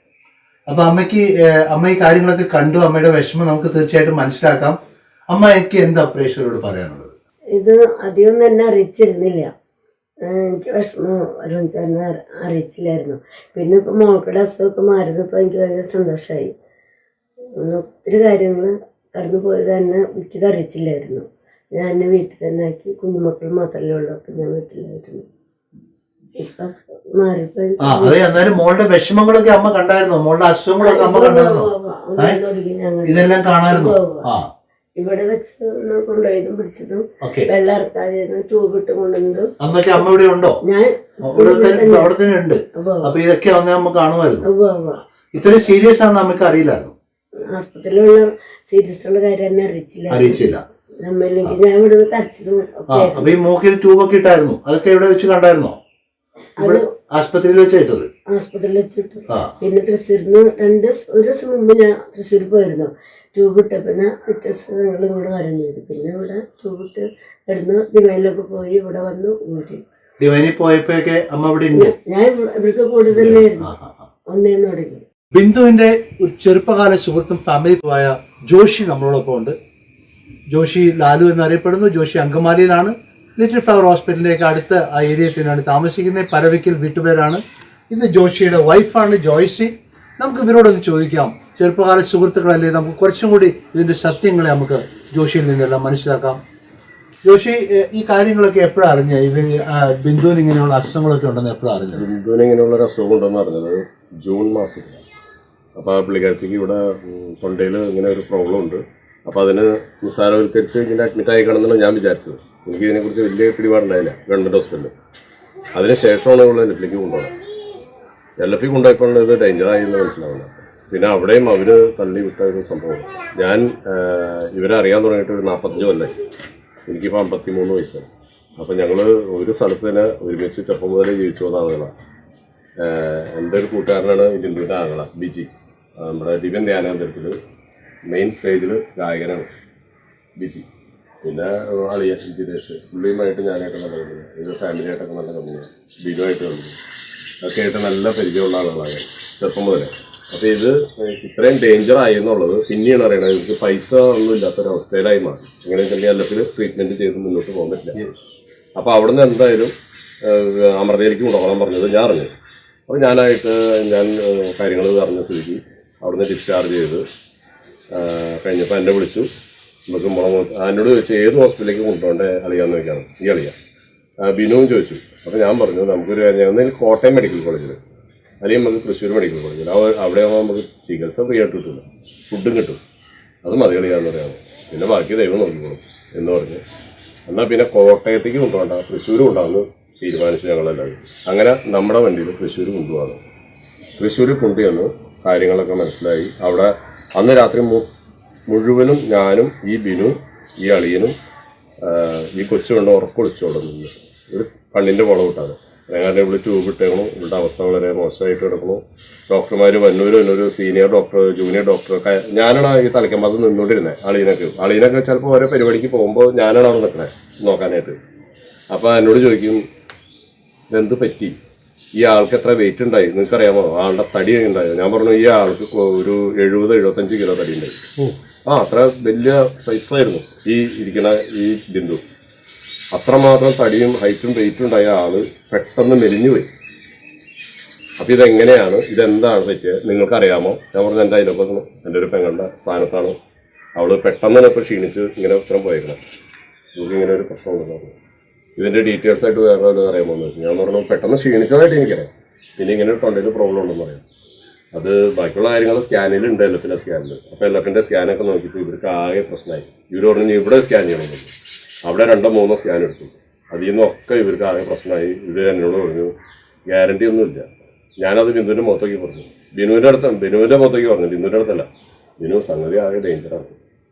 അപ്പൊ അമ്മ ഈ കാര്യങ്ങളൊക്കെ കണ്ടു. അമ്മയുടെ വിഷമം നമുക്ക് തീർച്ചയായിട്ടും മനസ്സിലാക്കാം. അമ്മ എനിക്ക് എന്താ പ്രേക്ഷകരോട് പറയാനുള്ളത്? ഇത് അധികം തന്നെ അറിയിച്ചിരുന്നില്ല. എനിക്ക് വിഷമം അരുൺചേട്ടനെ അറിയിച്ചില്ലായിരുന്നു. പിന്നെ ഇപ്പം മോൾക്കുടെ അസുഖമൊക്കെ മാറിയപ്പോൾ എനിക്ക് ഭയങ്കര സന്തോഷമായി. ഒത്തിരി കാര്യങ്ങൾ കടന്നു പോയത് തന്നെ എനിക്കിത് അറിയിച്ചില്ലായിരുന്നു. ഞാൻ എന്നെ വീട്ടിൽ തന്നെ ആക്കി, കുഞ്ഞുമക്കൾ മാത്രമല്ലേ ഉള്ളൂ, അപ്പം ഞാൻ വീട്ടിലായിരുന്നു. ഇപ്പം മാറിയപ്പോൾ അതെ. എന്നാലും മോളുടെ വിഷമങ്ങളൊക്കെ അമ്മ കണ്ടായിരുന്നോ? മോളുടെ അസുഖങ്ങളൊക്കെ അമ്മ കണ്ടായിരുന്നോ? ഇതെല്ലാം കാണാറുണ്ടോ? ഇവിടെ വെച്ച് കൊണ്ടുപോയതും പിടിച്ചതും വെള്ളം ഇറക്കാതെയായിരുന്നു, ട്യൂബ് ഇട്ട് കൊണ്ടുവന്നതും. അന്നൊക്കെ അമ്മ ഇവിടെ ഉണ്ടോ? ഞാൻ അവിടെ തന്നെ ഉണ്ട്. അപ്പൊ ഇതൊക്കെ അന്ന് അമ്മ കാണുമായിരുന്നു. ഇത്രയും സീരിയസ് ആണെന്ന് നമുക്ക് അറിയില്ലായിരുന്നു. ആസ്പത്രിയിലുള്ള സീരിയസ് ഉള്ള കാര്യം തന്നെ അറിയിച്ചില്ല. നമ്മളിലേക്ക് ഞാൻ ഇവിടെ കരച്ചതും. അപ്പൊ ഈ മൂക്കിൽ ട്യൂബൊക്കെ ഇട്ടായിരുന്നു, അതൊക്കെ ഇവിടെ വെച്ച് കണ്ടായിരുന്നോ? ആസ്പത്രിയിൽ വെച്ചിട്ടത്? ആസ്പത്രിയിൽ വെച്ചിട്ട്. പിന്നെ തൃശ്ശൂരിന്ന് ഒരു ദിവസം മുമ്പ് ഞാൻ തൃശ്ശൂർ പോയിരുന്നു. ട്യൂബ് ഇട്ട പിന്നെ പിറ്റേ ദിവസം ഞങ്ങൾ ഇങ്ങോട്ട് വരാൻ ചെയ്തു. പിന്നെ ഇവിടെ ട്യൂബ് ഇട്ട് ഇവിടുന്ന് ഡിവൈനിലൊക്കെ പോയി ഇവിടെ വന്നു കൂട്ടി. ഡിവൈനിൽ പോയപ്പോഴൊക്കെ അമ്മ ഇവിടെ ഉണ്ട്. ഞാൻ ഇവിടേക്ക് കൂടുതലായിരുന്നു ഒന്നേന്ന് തുടങ്ങി. ബിന്ദുവിന്റെ ഒരു ചെറുപ്പകാല സുഹൃത്തും ഫാമിലിയുമായ ജോഷി നമ്മളോടൊപ്പം ഉണ്ട്. ജോഷി ലാലു എന്നറിയപ്പെടുന്നു. ജോഷി അങ്കമാലിയിലാണ്. ലിറ്റിൽ ഫ്ലവർ ഹോസ്പിറ്റലിലേക്ക് അടുത്ത് ആ ഏരിയയിൽ തന്നെയാണ് താമസിക്കുന്നത്. പരവിക്കൽ വീട്ടുപേരാണ്. ഇത് ജോഷിയുടെ വൈഫാണ് ജോയ്സി. നമുക്ക് ഇവരോടൊന്ന് ചോദിക്കാം. ചെറുപ്പകാല സുഹൃത്തുക്കളല്ലേ, നമുക്ക് കുറച്ചും കൂടി ഇതിന്റെ സത്യങ്ങളെ നമുക്ക് ജോഷിയിൽ നിന്നെല്ലാം മനസ്സിലാക്കാം. ജോഷി, ഈ കാര്യങ്ങളൊക്കെ എപ്പോഴാണ് അറിഞ്ഞത്? ഇവർ ബിന്ദുവിന് ഇങ്ങനെയുള്ള അസുഖങ്ങളൊക്കെ ഉണ്ടെന്ന് എപ്പോഴാണ് അറിഞ്ഞത്? ബിന്ദുവിന് ഇങ്ങനെയുള്ള ഒരു അസുഖം ഉണ്ടെന്ന് അറിഞ്ഞത് ജൂൺ മാസത്തിലാണ്. അപ്പോൾ ആ പുള്ളിക്കാരത്തേക്ക് ഇവിടെ തൊണ്ടയിൽ ഇങ്ങനെ ഒരു പ്രോബ്ലം ഉണ്ട്. അപ്പോൾ അതിന് നിസ്സാരവൽക്കരിച്ച് ഇങ്ങനെ അഡ്മിറ്റ് ആയി കിടന്നാണ് ഞാൻ വിചാരിച്ചത്. എനിക്ക് ഇതിനെക്കുറിച്ച് വലിയ പിടിപാടുണ്ടായില്ല ഗവൺമെൻറ് ഹോസ്പിറ്റലിൽ. അതിന് ശേഷമാണ് ഇവിടെ LFക്ക് കൊണ്ടുപോകുന്നത്. LF കൊണ്ടുപോയപ്പോൾ ഇത് ഡേഞ്ചറായി എന്ന് മനസ്സിലാവുന്നത്. പിന്നെ അവിടെയും അവർ തള്ളി വിട്ട ഒരു സംഭവമാണ്. ഞാൻ ഇവരെ അറിയാൻ തുടങ്ങിയിട്ട് ഒരു 45 കൊല്ലമായി. എനിക്കിപ്പോൾ 53 വയസ്സാണ്. അപ്പോൾ ഞങ്ങൾ ഒരു സ്ഥലത്ത് തന്നെ ഒരുമിച്ച് ചെറുപ്പം മുതലേ ജീവിച്ചു വന്ന ആളുകളാണ്. എൻ്റെ ഒരു കൂട്ടുകാരനാണ് ബിന്ദുവിൻ്റെ ആങ്ങള ബിജി. നമ്മുടെ ദിവ്യൻ ധ്യാനാന്തരത്തിൽ മെയിൻ സ്റ്റേജിൽ ഗായകനാണ് ബിജി. പിന്നെ അളിയ ജിതേഷ്, പുള്ളിയുമായിട്ട് ഞാനായിട്ട് നല്ല കമ്പനിയാണ്. ഇത് ഫാമിലിയായിട്ടൊക്കെ നല്ല കമ്പനിയാണ്. ബിജുവായിട്ട് കമ്പനി ഒക്കെ ആയിട്ട് നല്ല പരിചയമുള്ള ആളുകളാണ് ചെറുപ്പം മുതലേ. അപ്പോൾ ഇത് ഇത്രയും ഡേഞ്ചറായി എന്നുള്ളത് പിന്നെയാണ് അറിയണത്. എനിക്ക് പൈസ ഒന്നും ഇല്ലാത്തൊരവസ്ഥയിലായി മാറി. എങ്ങനെ വെച്ചാൽ LFൽ ട്രീറ്റ്മെൻറ്റ് ചെയ്ത് മുന്നോട്ട് പോകാൻ പറ്റില്ല. അപ്പോൾ അവിടെ നിന്ന് എന്തായാലും അമൃതയിലേക്ക് കൊണ്ടുപോകാൻ പറഞ്ഞത് ഞാൻ അറിഞ്ഞു. അപ്പോൾ ഞാൻ കാര്യങ്ങൾ അറിഞ്ഞ സ്ഥിതിക്ക് അവിടുന്ന് ഡിസ്ചാർജ് ചെയ്ത് കഴിഞ്ഞപ്പോൾ എന്നെ വിളിച്ചു. നമുക്ക് എന്നോട് ചോദിച്ചു ഏത് ഹോസ്പിറ്റലിലേക്ക് കൊണ്ടുപോകേണ്ട അളിയാന്ന് ചോദിക്കാണ്. ഈ അളിയ ബിനുവും ചോദിച്ചു. അപ്പോൾ ഞാൻ പറഞ്ഞു നമുക്കൊരു ഒന്നെങ്കിൽ കോട്ടയം മെഡിക്കൽ കോളേജിൽ അല്ലെങ്കിൽ നമുക്ക് തൃശ്ശൂർ മെഡിക്കൽ കോളേജിൽ. അവിടെ ആകുമ്പോൾ നമുക്ക് ചികിത്സ ഫ്രീ ആയിട്ട് കിട്ടില്ല, ഫുഡും കിട്ടും. അത് മതി കളിയാന്ന് പറയാം. പിന്നെ ബാക്കി ദൈവം നോക്കിക്കോളും എന്ന് പറഞ്ഞ് എന്നാൽ പിന്നെ കോട്ടയത്തേക്ക് കൊണ്ടുപോകണ്ട തൃശ്ശൂർ കൊണ്ടുപോകാമെന്ന് തീരുമാനിച്ചു ഞങ്ങളെല്ലാവരും. അങ്ങനെ നമ്മുടെ വണ്ടിയിൽ തൃശ്ശൂർ കൊണ്ടുപോകാം. തൃശ്ശൂർ കൊണ്ടുവന്ന് കാര്യങ്ങളൊക്കെ മനസ്സിലായി. അവിടെ അന്ന് രാത്രി മുഴുവനും ഞാനും ഈ ബിനു ഈ അളിയനും ഈ കൊച്ചുകൊണ്ട് ഉറക്കൊളിച്ചോടെ നിന്ന് ഒരു കണ്ണിൻ്റെ പുളം വിട്ടാണ്. ഞങ്ങളുടെ ഇവിടെ ട്യൂബ് ഇട്ടേക്കണം. ഇവരുടെ അവസ്ഥ വളരെ മോശമായിട്ട് കിടക്കണം. ഡോക്ടർമാർ വന്നൊരു സീനിയർ ഡോക്ടർ, ജൂനിയർ ഡോക്ടറൊക്കെ ഞാനാണ് ഈ തലയ്ക്കമ്പത് നിന്നുകൊണ്ടിരുന്നത്. അളിയനൊക്കെ ചിലപ്പോൾ ഓരോ പരിപാടിക്ക് പോകുമ്പോൾ ഞാനാണ് അവിടെ നിൽക്കണേ നോക്കാനായിട്ട്. അപ്പോൾ എന്നോട് ചോദിക്കും ഇതെന്ത് പറ്റി, ഈ ആൾക്ക് എത്ര വെയിറ്റ് ഉണ്ടായി നിങ്ങൾക്കറിയാമോ, ആളുടെ തടി ഉണ്ടായോ? ഞാൻ പറഞ്ഞു ഈ ആൾക്ക് ഒരു 70-75 കിലോ തടി ഉണ്ടായി. അത്ര വലിയ സൈസായിരുന്നു ഈ ഇരിക്കുന്ന ഈ ബിന്ദു. അത്രമാത്രം തടിയും ഹൈറ്റും വെയിറ്റും ഉണ്ടായ ആള് പെട്ടെന്ന് മെലിഞ്ഞുപോയി. അപ്പോൾ ഇതെങ്ങനെയാണ്, ഇതെന്താണ് പറ്റിയത് നിങ്ങൾക്കറിയാമോ? ഞാൻ പറഞ്ഞു എൻ്റെ അതിലൊപ്പം എൻ്റെ ഒരു പെങ്ങളുടെ സ്ഥാനത്താണ് അവൾ പെട്ടെന്ന് ഇപ്പോൾ ക്ഷീണിച്ച് ഇങ്ങനെ ഉത്തരം പോയേക്കണം. നമുക്ക് ഇങ്ങനെ ഒരു പ്രശ്നം ഉണ്ടെന്ന് പറഞ്ഞു. ഇതിൻ്റെ ഡീറ്റെയിൽസ് ആയിട്ട് വേറെ വല്ലതും അറിയാമോ എന്ന് വെച്ചു. ഞാൻ പറഞ്ഞു പെട്ടെന്ന് ക്ഷീണിച്ചതായിട്ട് എനിക്കറിയാം. പിന്നെ ഇങ്ങനെ ഒരു തൊണ്ടയിൽ പ്രോബ്ലം ഉണ്ടെന്ന് പറയാം. അത് ബാക്കിയുള്ള കാര്യങ്ങൾ സ്കാനിലുണ്ട്, LFൻ്റെ സ്കാനിൽ. അപ്പോൾ LFൻ്റെ സ്കാനൊക്കെ നോക്കിയിട്ട് ഇവർക്ക് ആകെ പ്രശ്നമായി. ഇവർ പറഞ്ഞു ഇവിടെ സ്കാൻ ചെയ്യണമെന്ന്. അവിടെ 2-3 സ്കാൻ എടുത്തു. അതിൽ നിന്നൊക്കെ ഇവർക്ക് ആകെ പ്രശ്നമായി. ഇവർ എന്നോട് പറഞ്ഞു ഗ്യാരണ്ടി ഒന്നുമില്ല. ഞാനത് ബിന്ദുവിൻ്റെ മുഖത്തേക്ക് പറഞ്ഞു. ബിനുവിൻ്റെ മുഖത്തേക്ക് പറഞ്ഞു, ബിന്ദുവിൻ്റെ അടുത്തല്ല. ബിനു സംഗതി ആകെ ഡേഞ്ചറാണ്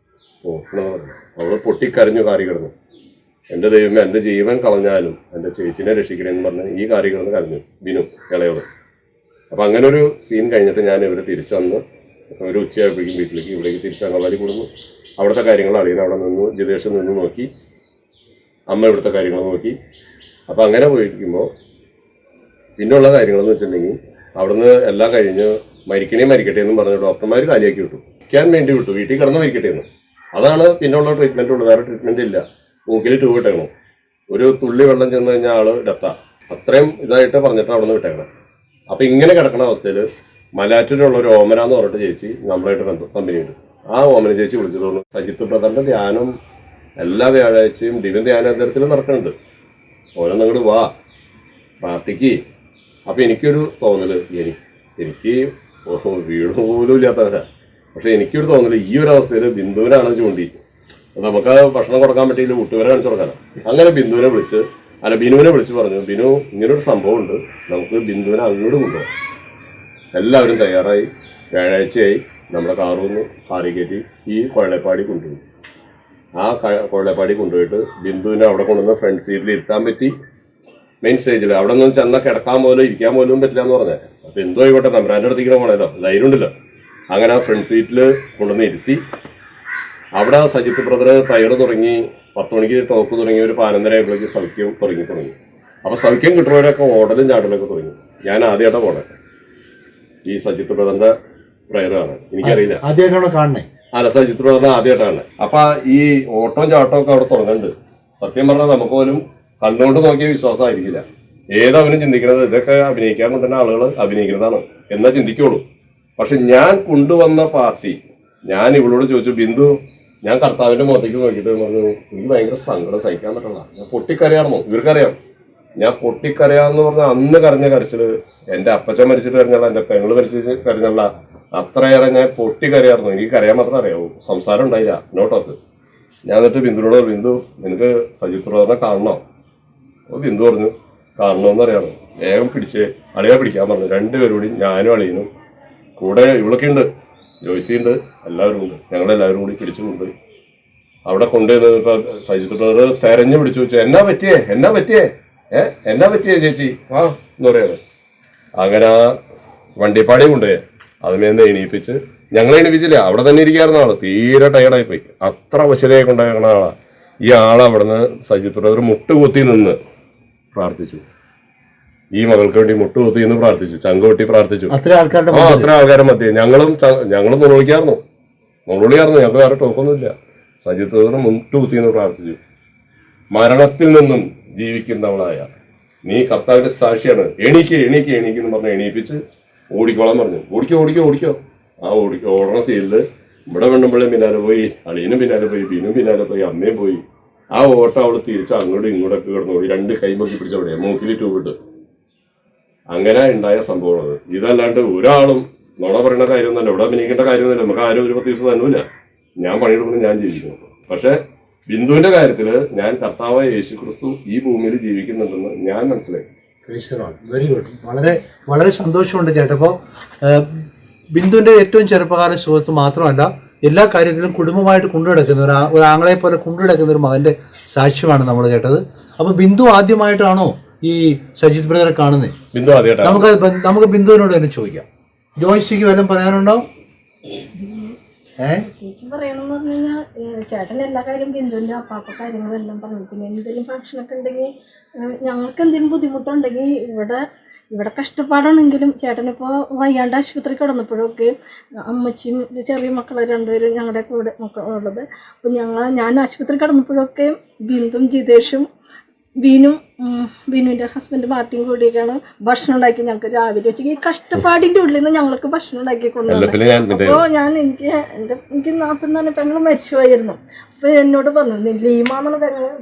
നോക്കണമെന്ന് പറഞ്ഞു. അവൾ പൊട്ടിക്കരഞ്ഞു കാറി കിടന്നു. എൻ്റെ ദൈവമേ എൻ്റെ ജീവൻ കളഞ്ഞാലും എൻ്റെ ചേച്ചിനെ രക്ഷിക്കണമെന്ന് പറഞ്ഞ് ഈ കാറി കിടന്ന് കരഞ്ഞു ബിനു ഇളയോട്. അപ്പോൾ അങ്ങനെ ഒരു സീൻ കഴിഞ്ഞിട്ട് ഞാൻ ഇവർ തിരിച്ചു വന്ന് ഒരു ഉച്ചയായപ്പോഴേക്കും വീട്ടിലേക്ക് ഇവിടേക്ക് തിരിച്ച് അംഗൻവാടി കൊടുന്നു. അവിടുത്തെ കാര്യങ്ങൾ അറിയുന്ന അവിടെ നിന്ന് ജിതേഷ് നിന്ന് നോക്കി, അമ്മ ഇവിടുത്തെ കാര്യങ്ങൾ നോക്കി. അപ്പോൾ അങ്ങനെ പോയിരിക്കുമ്പോൾ പിന്നെയുള്ള കാര്യങ്ങളെന്ന് വെച്ചിട്ടുണ്ടെങ്കിൽ അവിടുന്ന് എല്ലാം കഴിഞ്ഞ് മരിക്കട്ടെ എന്നും പറഞ്ഞ് ഡോക്ടർമാർ കാലിയാക്കി വിട്ടു. മരിക്കാൻ വേണ്ടി വിട്ടു, വീട്ടിൽ കിടന്ന് മരിക്കട്ടെ എന്ന്. അതാണ് പിന്നെയുള്ള ട്രീറ്റ്മെൻറ്റ് ഉള്ളൂ, വേറെ ട്രീറ്റ്മെൻറ്റ് ഇല്ല. മൂക്കിൽ ട്യൂബ് ഇട്ടേക്കണം. ഒരു തുള്ളി വെള്ളം ചെന്ന് കഴിഞ്ഞാൽ ആള് ഡെത്താ. അത്രയും ഇതായിട്ട് പറഞ്ഞിട്ട് അവിടെ നിന്ന് വിട്ടേക്കണം. അപ്പം ഇങ്ങനെ കിടക്കുന്ന അവസ്ഥയിൽ മലയാറ്റൂരുള്ള ഒരു ഓമന എന്ന് പറഞ്ഞിട്ട് ചേച്ചി നമ്മളായിട്ട് കമ്പനിയുണ്ട്. ആ ഓമന ചേച്ചി വിളിച്ചത് പറഞ്ഞു, സജിത്ത് ബ്രദറിന്റെ ധ്യാനം എല്ലാ വ്യാഴാഴ്ചയും ദിവ്യ ധ്യാനാന്തരത്തിൽ നടക്കുന്നുണ്ട്, ഓരോ നിങ്ങോട്ട് വാ പ്രാർത്ഥിക്ക്. അപ്പം എനിക്കൊരു തോന്നല്, എനിക്ക് വീട് പോലും ഇല്ലാത്തവരാ, പക്ഷെ എനിക്കൊരു തോന്നല് ഈ ഒരു അവസ്ഥയിൽ ബിന്ദുവിനാണ് ചൂണ്ടി. നമുക്ക് ഭക്ഷണം കൊടുക്കാൻ പറ്റിയില്ല, കൂട്ടുകാരെ കാണിച്ചു കൊടുക്കാനാണ്. അങ്ങനെ ബിന്ദുവിനെ വിളിച്ച് ബിനുവിനെ വിളിച്ച് പറഞ്ഞു, ബിനു ഇങ്ങനൊരു സംഭവം ഉണ്ട്, നമുക്ക് ബിന്ദുവിനെ അങ്ങോട്ട് കൊണ്ടുപോകാം. എല്ലാവരും തയ്യാറായി. വ്യാഴാഴ്ചയായി നമ്മുടെ കാറൊന്ന് കാറി കയറ്റി ഈ കൊഴലപ്പാടി കൊണ്ടുപോയി. ആ കൊഴലപ്പാടി കൊണ്ടുപോയിട്ട് ബിന്ദുവിനെ അവിടെ കൊണ്ടുവന്ന് ഫ്രണ്ട് സീറ്റിൽ ഇരുത്താൻ പറ്റി. മെയിൻ സ്റ്റേജിൽ അവിടെ നിന്ന് ചെന്നാൽ കിടക്കാൻ പോലും ഇരിക്കാൻ പോലും പറ്റില്ല എന്ന് പറഞ്ഞാൽ. അപ്പം എന്തോ ആയിക്കോട്ടെ, തമ്പുരാൻ്റെ അടുത്തേക്ക് പോണേലോ, ധൈര്യം ഉണ്ടല്ലോ. അങ്ങനെ ആ ഫ്രണ്ട് സീറ്റിൽ കൊണ്ടുവന്ന് ഇരുത്തി. അവിടെ സജിത്ത് ബ്രദർ പ്രയർ തുടങ്ങി, 10 മണിക്ക് ടോക്ക് തുടങ്ങി, ഒരു 11:30 ആയപ്പോഴേക്ക് സൗഖ്യം തുടങ്ങി. അപ്പോൾ സൗഖ്യം കിട്ടുന്നവരൊക്കെ ഓടലും ചാടലൊക്കെ തുടങ്ങി. ഞാൻ ആദ്യമായിട്ടാണ് പോണേ ഈ സജിത്ത് ബ്രദറിന്റെ പ്രയർ കാണാൻ. എനിക്കറിയില്ല, ആദ്യമായിട്ടാണോ കാണണേ? അല്ല, സജിത്ത് ബ്രദറിനെ ആദ്യമായിട്ടാണ്. അപ്പൊ ഈ ഓട്ടവും ചാട്ടവും ഒക്കെ അവിടെ തുടങ്ങുന്നുണ്ട്. സത്യം പറഞ്ഞാൽ നമുക്ക് പോലും കണ്ണുകൊണ്ട് നോക്കിയ വിശ്വാസമായിരിക്കില്ല. ഏതവനും ചിന്തിക്കുന്നത് ഇതൊക്കെ അഭിനയിക്കാൻ കൊണ്ടുവന്ന ആളുകൾ അഭിനയിക്കുന്നതാണ് എന്നാ ചിന്തിക്കുള്ളൂ. പക്ഷെ ഞാൻ കൊണ്ടുവന്ന പാർട്ടി, ഞാൻ ഇവളോട് ചോദിച്ചു, ബിന്ദു ഞാൻ കർത്താവിന്റെ മുഖത്തേക്ക് നോക്കിയിട്ട് പറഞ്ഞു, എനിക്ക് ഭയങ്കര സങ്കടം സഹിക്കാൻ പറ്റില്ല, ഞാൻ പൊട്ടിക്കരയാണെന്നോ. ഇവർക്കറിയാം ഞാൻ പൊട്ടിക്കരയാന്ന് പറഞ്ഞാൽ അന്ന് കരഞ്ഞ കരച്ചില്, എൻ്റെ അപ്പച്ചൻ മരിച്ചിട്ട് കരഞ്ഞല്ല, എൻ്റെ പെങ്ങള് മരിച്ചിട്ട് കരഞ്ഞല്ല, അത്രയേറെ ഞാൻ പൊട്ടിക്കരയായിരുന്നു. എനിക്ക് കരയാൻ മാത്രമേ അറിയാവൂ, സംസാരം ഉണ്ടായില്ല നോട്ടോക്ക്. ഞാൻ എന്നിട്ട് ബിന്ദുവിനോട്, ബിന്ദു നിനക്ക് സജിത്ത് ബ്രദറിനെ കാണണോ? അപ്പോൾ ബിന്ദു പറഞ്ഞു കാണണമെന്ന് അറിയാമോ, വേഗം പിടിച്ച് അളിയാ പിടിക്കാൻ പറഞ്ഞു. 2 പേരും കൂടി, ഞാനും അളിയനും കൂടെ ഇവളൊക്കെ ഉണ്ട്, ജോയ്സി ഉണ്ട്, എല്ലാവരും ഉണ്ട്. ഞങ്ങളെല്ലാവരും കൂടി പിടിച്ചുകൊണ്ട് അവിടെ കൊണ്ടുവന്ന് ഇപ്പൊ സജിത്ത് ബ്രദർ തെരഞ്ഞു പിടിച്ചു വെച്ചു, എന്നാ പറ്റിയേ ചേച്ചി ആ എന്ന് പറയാറ്. അങ്ങനെ ആ വണ്ടിപ്പാടി കൊണ്ടുപോയി അതിനെ എണീപ്പിച്ച്, ഞങ്ങളെ എണീപ്പിച്ചില്ല, അവിടെ തന്നെ ഇരിക്കാറുന്ന ആള് തീരെ ടയർഡായി പോയി. അത്ര വശതയായി കൊണ്ടുപോയിരുന്ന ആളാ. ഈ ആളവിടുന്ന് സജിത്ത് ബ്രദർ മുട്ടുകുത്തി നിന്ന് പ്രാർത്ഥിച്ചു. ഈ മകൾക്ക് വേണ്ടി മുട്ടുകുത്തി നിന്ന് പ്രാർത്ഥിച്ചു, ചങ്കുകൊട്ടി പ്രാർത്ഥിച്ചു. അത്ര ആൾക്കാരുടെ മധ്യേ ഞങ്ങളും നുള്ളിക്കായിരുന്നു. ഞങ്ങൾക്ക് വേറെ ടോക്കൊന്നുമില്ല. സജിത്ത് ബ്രദർ മുട്ടുകുത്തി നിന്ന് പ്രാർത്ഥിച്ചു. മരണത്തിൽ നിന്നും ജീവിക്കുന്നവളായ നീ കർത്താവിന്റെ സാക്ഷിയാണ്, എണീക്ക് എന്ന് പറഞ്ഞ് എണീപ്പിച്ച് ഓടിക്കോളാൻ പറഞ്ഞു. ഓടിക്കോ. ആ ഓടണ സീനില് ഇവിടെ വെണ്ണുമ്പള്ളിയും പിന്നാലെ പോയി, അളിയനും പിന്നാലെ പോയി, ബിനും പിന്നാലെ പോയി, അമ്മയും പോയി. ആ ഓട്ടം അവള് തിരിച്ച് അങ്ങോട്ടും ഇങ്ങോട്ടൊക്കെ കിടന്നു പോയി. 2 കൈ പൊക്കി പിടിച്ചവിടെ മൂക്കിൽ ട്യൂബിട്ട്. അങ്ങനെ ഉണ്ടായ സംഭവമാണ്. ഇതല്ലാണ്ട് ഒരാളും നുണ പറയുന്ന കാര്യമൊന്നുമല്ല, ഇവിടെ അഭിനയിക്കേണ്ട കാര്യമൊന്നുമില്ല. നമുക്ക് ആരും ഒരു 10 ദിവസം തന്നൂല്ല. ഞാൻ പണിയെടുക്കുന്നു, ഞാൻ ജീവിക്കുന്നു. പക്ഷെ ബിന്ദുവിന്റെ കാര്യത്തില് ഞാൻ കർത്താവായ യേശു ക്രിസ്തു ഈ ഭൂമിയിൽ ജീവിക്കുന്നുണ്ടെന്ന് ഞാൻ മനസ്സിലാക്കി. Very good. വളരെ വളരെ സന്തോഷമുണ്ട് കേട്ടപ്പോൾ. ബിന്ദുവിന്റെ ഏറ്റവും ചെറുപ്പകാല സുഹൃത്ത് മാത്രമല്ല, എല്ലാ കാര്യത്തിലും കുടുംബമായിട്ട് കൊണ്ടുനടക്കുന്ന ഒരു ആങ്ങളെ പോലെ കൊണ്ടുനടക്കുന്ന ഒരു മകന്റെ സാക്ഷ്യമാണ് നമ്മൾ കേട്ടത്. അപ്പൊ ബിന്ദു ആദ്യമായിട്ടാണോ ഈ സജിത്ത് ബ്രദറെ കാണുന്നത്? ബിന്ദു ആദ്യമായിട്ടാണ്. നമുക്ക് ബിന്ദുവിനോട് തന്നെ ചോദിക്കാം. ജോയ്സിക്ക് വല്ലതും പറയാനുണ്ടോ? ചേച്ചി പറയണമെന്ന് പറഞ്ഞു കഴിഞ്ഞാൽ ചേട്ടൻ എല്ലാ കാര്യവും ബിന്ദുവിൻ്റെ അപ്പാപ്പ കാര്യങ്ങളെല്ലാം പറഞ്ഞു. പിന്നെ എന്തെങ്കിലും ഫംഗ്ഷനൊക്കെ ഉണ്ടെങ്കിൽ ഞങ്ങൾക്ക് എന്തെങ്കിലും ബുദ്ധിമുട്ടുണ്ടെങ്കിൽ ഇവിടെ കഷ്ടപ്പാടാണെങ്കിലും ചേട്ടനിപ്പോൾ വയ്യാണ്ട് ആശുപത്രി കിടന്നപ്പോഴൊക്കെ അമ്മച്ചിയും ചെറിയ മക്കളെ 2 പേരും ഞങ്ങളുടെ കൂടെ ഉള്ളത്. അപ്പോൾ ഞാൻ ആശുപത്രി കിടന്നപ്പോഴൊക്കെ ബിന്ദും ജിതേഷും ബിനുവിൻ്റെ ഹസ്ബൻഡ് മാർട്ടിയും കൂടിയൊക്കെയാണ് ഭക്ഷണം ഉണ്ടാക്കി ഞങ്ങൾക്ക് രാവിലെ വെച്ച്. ഈ കഷ്ടപ്പാടിൻ്റെ ഉള്ളിൽ നിന്ന് ഞങ്ങൾക്ക് ഭക്ഷണം ഉണ്ടാക്കി കൊണ്ടുവന്നു. അപ്പോൾ എനിക്ക് 40 പെങ്ങൾ മരിച്ചുപോയിരുന്നു. അപ്പോൾ എന്നോട് പറഞ്ഞു, ലീമ എന്നുള്ള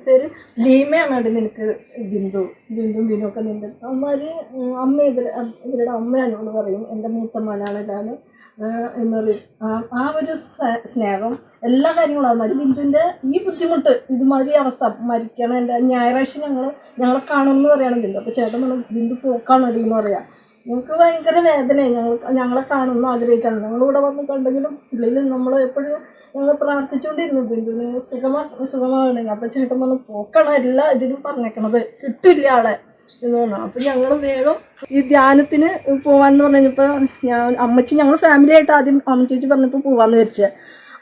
പേര് ലീമയാണ് അവിടെ നിനക്ക് ബിന്ദുവും ഒക്കെ നിന്റെ അമ്മമാര് ഇവരുടെ അമ്മ എന്നോട് പറയും, എൻ്റെ മൂത്തമ്മനാണ് ഞാൻ എന്ന് പറയും. ആ ഒരു സ്നേഹം എല്ലാ കാര്യങ്ങളും അതുമാതിരി ബിന്ദുവിൻ്റെ ഈ ബുദ്ധിമുട്ട് ഇതുമാതിരി അവസ്ഥ മരിക്കണം. എൻ്റെ ഞായറാഴ്ച ഞങ്ങളെ കാണുമെന്ന് പറയണം ബിന്ദു. അപ്പോൾ ചേട്ടൻ പറഞ്ഞു, ബിന്ദു പോക്കാണടി എന്ന് പറയാം. ഞങ്ങൾക്ക് ഭയങ്കര വേദനയായി. ഞങ്ങളെ കാണുമെന്ന് ആഗ്രഹിക്കണം. ഞങ്ങളിവിടെ വന്ന് കണ്ടെങ്കിലും ഇല്ലെങ്കിൽ നമ്മൾ എപ്പോഴും ഞങ്ങൾ പ്രാർത്ഥിച്ചുകൊണ്ടിരുന്നു ബിന്ദുവിന് സുഖമാകണമെങ്കിൽ. അപ്പോൾ ചേട്ടൻ പറഞ്ഞു, പോക്കണം, എല്ലാ ഇതിനും പറഞ്ഞേക്കണത്, കിട്ടില്ല ആളെ എന്ന് പറഞ്ഞു. അപ്പം ഞങ്ങൾ വേഗം ഈ ധ്യാനത്തിന് പോകാമെന്ന് പറഞ്ഞപ്പോൾ ഞങ്ങൾ ഫാമിലി ആയിട്ട് ആദ്യം അമ്മച്ചേച്ചി പറഞ്ഞപ്പോൾ പോകാമെന്ന് വിചാരിച്ചത്.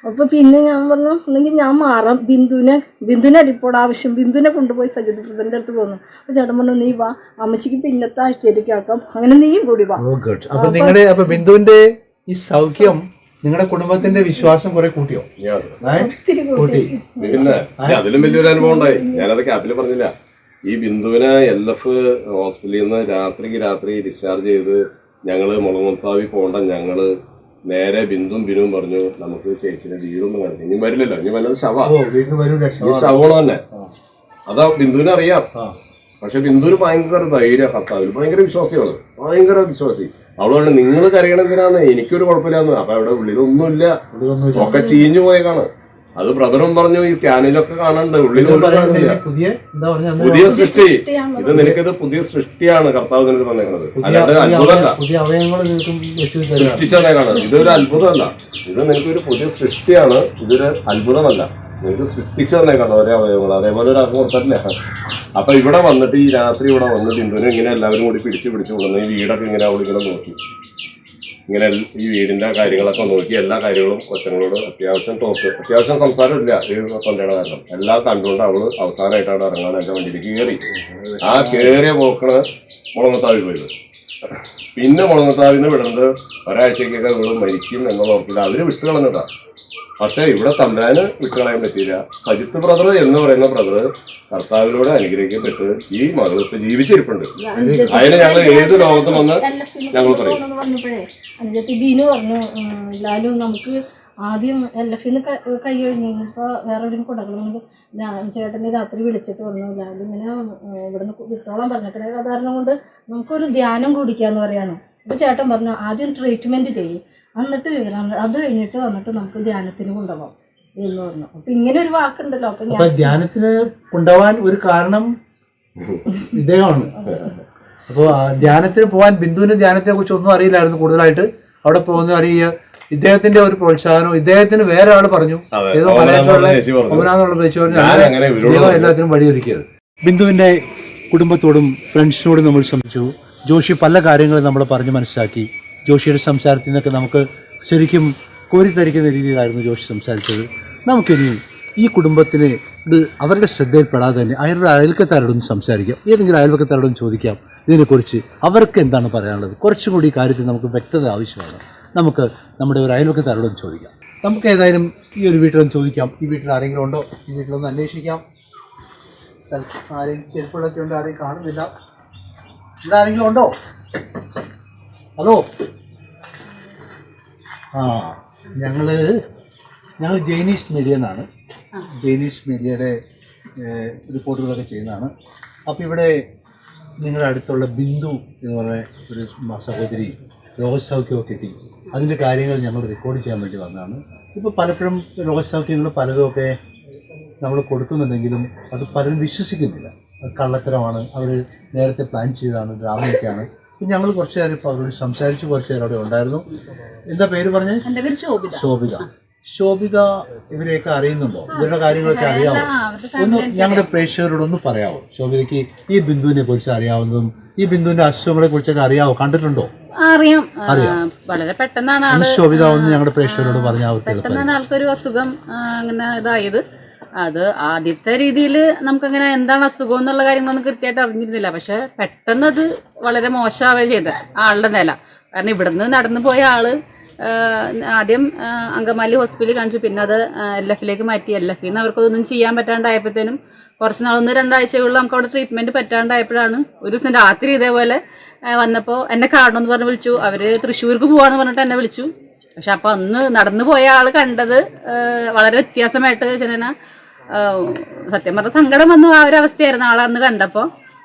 അപ്പോൾ പിന്നെ ഞാൻ പറഞ്ഞു, എന്നെങ്കിൽ ഞാൻ മാറാം, ബിന്ദുവിനെ ഇപ്പോൾ ആവശ്യം, ബിന്ദുവിനെ കൊണ്ടുപോയി സജിത്ത് ബ്രദറിൻ്റെ അടുത്ത് പോകുന്നു. അപ്പോൾ ചേട്ടൻ പറഞ്ഞു, നീ വാ, അമ്മച്ചിക്ക് പിന്നത്തെ ആഴ്ചയിലേക്ക് ആക്കാം, അങ്ങനെ നീയും കൂടി വാ. അപ്പൊ ബിന്ദുവിന്റെ ഈ സൗഖ്യം നിങ്ങളുടെ കുടുംബത്തിന്റെ വിശ്വാസം കുറെ കൂട്ടിയോ? പിന്നെ അതിലും വലിയൊരു അനുഭവം ഉണ്ടായി. ഞാനത് ക്യാപ്പിൽ പറഞ്ഞില്ല. ഈ ബിന്ദുവിനെ LF ഹോസ്പിറ്റലിൽ നിന്ന് രാത്രി ഡിസ്ചാർജ് ചെയ്ത് ഞങ്ങൾ മുളങ്ങുത്താവി പോകണ്ട, ഞങ്ങൾ നേരെ ബിന്ദുവും പറഞ്ഞു നമുക്ക് ചേച്ചിനെ വീടൊന്നും കാണിച്ചു, ഇനി വരില്ലല്ലോ, ഇനി വന്നത് ഈ ശവമാണ് തന്നെ. അതാ ബിന്ദുവിനെ അറിയാം. പക്ഷെ ബിന്ദുവിന് ഭയങ്കര ധൈര്യം, കർത്താവിൽ ഭയങ്കര വിശ്വാസികള്, ഭയങ്കര വിശ്വാസി. അവളോട് നിങ്ങൾ കരയണെന്തിനാന്ന്, എനിക്കൊരു കുഴപ്പമില്ലാന്ന്. അപ്പൊ അവിടെ ഉള്ളിലൊന്നുമില്ല, ഒക്കെ ചീഞ്ഞു പോയേക്കാണ്. അത് ബ്രദറും പറഞ്ഞു ഈ സ്കാനിലൊക്കെ കാണണ്ട് ഉള്ളിൽ പുതിയ സൃഷ്ടി. ഇത് നിനക്കിത് പുതിയ സൃഷ്ടിയാണ് കർത്താവ് നിനക്ക് തന്നേക്കണത്, അല്ലാതെ അത്ഭുതമല്ല, സൃഷ്ടിച്ചതേക്കാണ്. ഇതൊരു അത്ഭുതമല്ല, ഇത് നിനക്കൊരു പുതിയ സൃഷ്ടിയാണ്, ഇതൊരു അത്ഭുതമല്ല. നിനക്ക് സൃഷ്ടിച്ചു തന്നേക്കാണ് ഒരേ അവയവങ്ങൾ, അതേപോലെ ഒരാൾക്ക് കൊടുത്തിട്ടില്ല. അപ്പൊ ഇവിടെ വന്നിട്ട് ഈ രാത്രി ഇവിടെ വന്ന് ബിന്ദുവിനെ ഇങ്ങനെ എല്ലാവരും കൂടി പിടിച്ചു കൊണ്ടുവന്ന് ഈ വീടൊക്കെ ഇങ്ങനെ അവളിങ്ങനെ നോക്കി, ഇങ്ങനെ ഈ വീടിന്റെ കാര്യങ്ങളൊക്കെ നോക്കി, എല്ലാ കാര്യങ്ങളും കൊച്ചങ്ങളോട് അത്യാവശ്യം സംസാരമില്ല ഈ തൊണ്ടയുടെ കാരണം എല്ലാം കണ്ടുകൊണ്ട് അവള് അവസാനമായിട്ടാണ് ഇറങ്ങാൻ എന്റെ വണ്ടിയിലേക്ക് കയറി. ആ കയറിയ പോക്കണ് മുളങ്ങത്താവി പോയത്. പിന്നെ മുളങ്ങത്താവിന്ന് വിടേണ്ടത് ഒരാഴ്ചക്കൊക്കെ ഇവള് മരിക്കും എന്നുള്ള ഉറപ്പില്ല, അവര് വിട്ടുകളഞ്ഞതാ. പക്ഷെ ഇവിടെ തമ്പുരാന് വിട്ടുകളയാൻ പറ്റിയില്ല. സജിത്ത് ബ്രദർ എന്ന് പറയുന്ന ബ്രദർ കർത്താവിലൂടെ അനുഗ്രഹിക്കപ്പെട്ട് ഈ മകൾ ഇപ്പൊ ജീവിച്ചിരിപ്പുണ്ട്. അതിന് ഞങ്ങൾ ഏത് ലോകത്തും വന്ന് ഞങ്ങൾ പറയും. അനുജത്തി ബീനു പറഞ്ഞു, ലാലു നമുക്ക് ആദ്യം LFന്ന് കൈ കഴിഞ്ഞപ്പോ വേറെ എവിടെയും കൊണ്ടു ചേട്ടനെ രാത്രി വിളിച്ചിട്ട് പറഞ്ഞു, ലാലു ഇങ്ങനെ ഇവിടുന്ന് വിട്ടോളാൻ പറഞ്ഞിട്ട് കാരണം കൊണ്ട് നമുക്കൊരു ധ്യാനം കൂടിക്കാന്ന് പറയാണ്. അപ്പൊ ചേട്ടൻ പറഞ്ഞു ആദ്യം ട്രീറ്റ്മെന്റ് ചെയ്യും, എന്നിട്ട് അത് കഴിഞ്ഞിട്ട് വന്നിട്ട് നമുക്ക് ധ്യാനത്തിന് കൊണ്ടുപോകാം എന്ന് പറഞ്ഞു. അപ്പൊ ഇങ്ങനെ ഒരു വാക്കുണ്ടല്ലോ. അപ്പൊ ധ്യാനത്തിന് കൊണ്ടുപോകാൻ ഒരു കാരണം ഇദ്ദേഹമാണ്. അപ്പോൾ ധ്യാനത്തിന് പോകാൻ ബിന്ദുവിന് ധ്യാനത്തെ കുറിച്ച് ഒന്നും അറിയില്ലായിരുന്നു കൂടുതലായിട്ട്. അവിടെ പോകുന്ന അറിയുക ഇദ്ദേഹത്തിന്റെ ഒരു പ്രോത്സാഹനം ഇദ്ദേഹത്തിന് വേറെ ആള് പറഞ്ഞു, ഏതോ മലയാളത്തിലുള്ള ഒമനാന്നുള്ള വെച്ച് പറഞ്ഞു എല്ലാത്തിനും വഴിയൊരുക്കിയത്. ബിന്ദുവിന്റെ കുടുംബത്തോടും ഫ്രണ്ട്സിനോടും നമ്മൾ ശ്രമിച്ചു. ജോഷി പല കാര്യങ്ങളും നമ്മൾ പറഞ്ഞ് മനസ്സിലാക്കി. ജോഷിയുടെ സംസാരത്തിൽ നിന്നൊക്കെ നമുക്ക് ശരിക്കും കോരിത്തരിക്കുന്ന രീതിയിലായിരുന്നു ജോഷി സംസാരിച്ചത്. നമുക്കിനി ഈ കുടുംബത്തിന് ഇത് അവരുടെ ശ്രദ്ധയിൽപ്പെടാതെ തന്നെ അവരുടെ അയൽക്കത്താരോടൊന്ന് സംസാരിക്കാം, ഏതെങ്കിലും അയൽവക്കത്താരോടൊന്ന് ചോദിക്കാം ഇതിനെക്കുറിച്ച് അവർക്ക് എന്താണ് പറയാനുള്ളത്. കുറച്ചും കൂടി ഈ കാര്യത്തിൽ നമുക്ക് വ്യക്തത ആവശ്യമാണ്. നമുക്ക് നമ്മുടെ ഒരു അയൽവക്കത്താരോടൊന്ന് ചോദിക്കാം. നമുക്ക് ഏതായാലും ഈ ഒരു വീട്ടിലൊന്ന് ചോദിക്കാം, ഈ വീട്ടിൽ ആരെങ്കിലും ഉണ്ടോ, ഈ വീട്ടിലൊന്ന് അന്വേഷിക്കാം. ആരെയും ചെരുപ്പുകളൊക്കെ ഉണ്ട്, ആരെയും കാണുന്നില്ല. ഇവിടെ ആരെങ്കിലും ഉണ്ടോ? ഹലോ, ഞങ്ങൾ ജൈനീസ് മീഡിയ എന്നാണ്. ജൈനീസ് മീഡിയയുടെ റിപ്പോർട്ടുകളൊക്കെ ചെയ്യുന്നതാണ്. അപ്പോൾ ഇവിടെ നിങ്ങളുടെ അടുത്തുള്ള ബിന്ദു എന്ന് പറഞ്ഞ ഒരു സഹോദരി രോഗസൗഖ്യമൊക്കെ കിട്ടി, അതിൻ്റെ കാര്യങ്ങൾ ഞങ്ങൾ റെക്കോർഡ് ചെയ്യാൻ വേണ്ടി വന്നതാണ്. ഇപ്പോൾ പലപ്പോഴും രോഗസൗഖ്യങ്ങൾ പലതുമൊക്കെ നമ്മൾ കൊടുക്കുന്നുണ്ടെങ്കിലും അത് പലരും വിശ്വസിക്കുന്നില്ല, അത് കള്ളത്തരമാണ്, അവർ നേരത്തെ പ്ലാൻ ചെയ്തതാണ്, ഡ്രാമയൊക്കെയാണ്. അപ്പം ഞങ്ങൾ കുറച്ച് നേരം ഇപ്പോൾ അവരോട് സംസാരിച്ച് കുറച്ച് നേരം അവിടെ ഉണ്ടായിരുന്നു. എന്താ പേര് പറഞ്ഞേ? എൻ്റെ പേര് ശോഭിക. ശോഭിക ഇവരെയൊക്കെ അറിയുന്നുണ്ടോ? ഇവരുടെ കാര്യങ്ങളൊക്കെ അറിയാമോ? ഒന്ന് ഞങ്ങളുടെ പ്രേക്ഷകരോടൊന്ന് പറയാമോ? ശോഭികയ്ക്ക് ഈ ബിന്ദുവിനെ കുറിച്ച് അറിയാവുന്നതും ഈ ബിന്ദുവിന്റെ അസുഖങ്ങളെ കുറിച്ചൊക്കെ അറിയാവോ? കണ്ടിട്ടുണ്ടോ? അറിയാം. വളരെ പെട്ടെന്നാണ് ശോഭിക ഒന്ന് ഞങ്ങളുടെ പ്രേക്ഷകരോട് പറഞ്ഞാൽ പെട്ടെന്നാണ് ആൾക്കൊരു അസുഖം അങ്ങനെ ഇതായത്. അത് ആദ്യത്തെ രീതിയിൽ നമുക്കങ്ങനെ എന്താണ് അസുഖം എന്നുള്ള കാര്യങ്ങളൊന്നും കൃത്യമായിട്ട് അറിഞ്ഞിരുന്നില്ല. പക്ഷെ പെട്ടെന്ന് അത് വളരെ മോശമാവുകയാണ് ചെയ്തത് ആളുടെ നില. കാരണം ഇവിടുന്ന് നടന്നു പോയ ആള് ആദ്യം അങ്കമാലി ഹോസ്പിറ്റലിൽ കാണിച്ചു, പിന്നെ അത് LFലേക്ക് മാറ്റി. LFയിൽ നിന്ന് അവർക്കൊന്നും ചെയ്യാൻ പറ്റാണ്ടായപ്പോഴത്തേനും കുറച്ച് നാൾ 1-2 ആഴ്ചകളിൽ നമുക്ക് അവിടെ ട്രീറ്റ്മെൻറ്റ് പറ്റാണ്ടായപ്പോഴാണ് ഒരു ദിവസം രാത്രി ഇതേപോലെ വന്നപ്പോൾ എന്നെ കാണണമെന്ന് പറഞ്ഞ് വിളിച്ചു. അവർ തൃശ്ശൂർക്ക് പോകാമെന്ന് പറഞ്ഞിട്ട് എന്നെ വിളിച്ചു. പക്ഷെ അപ്പോൾ അന്ന് നടന്നു പോയ ആൾ കണ്ടത് വളരെ വ്യത്യാസമായിട്ട് ചെന്ന സത്യം പറഞ്ഞ സങ്കടം വന്നു. ആ ഒരു അവസ്ഥയായിരുന്നു ആളന്ന് കണ്ടപ്പോൾ.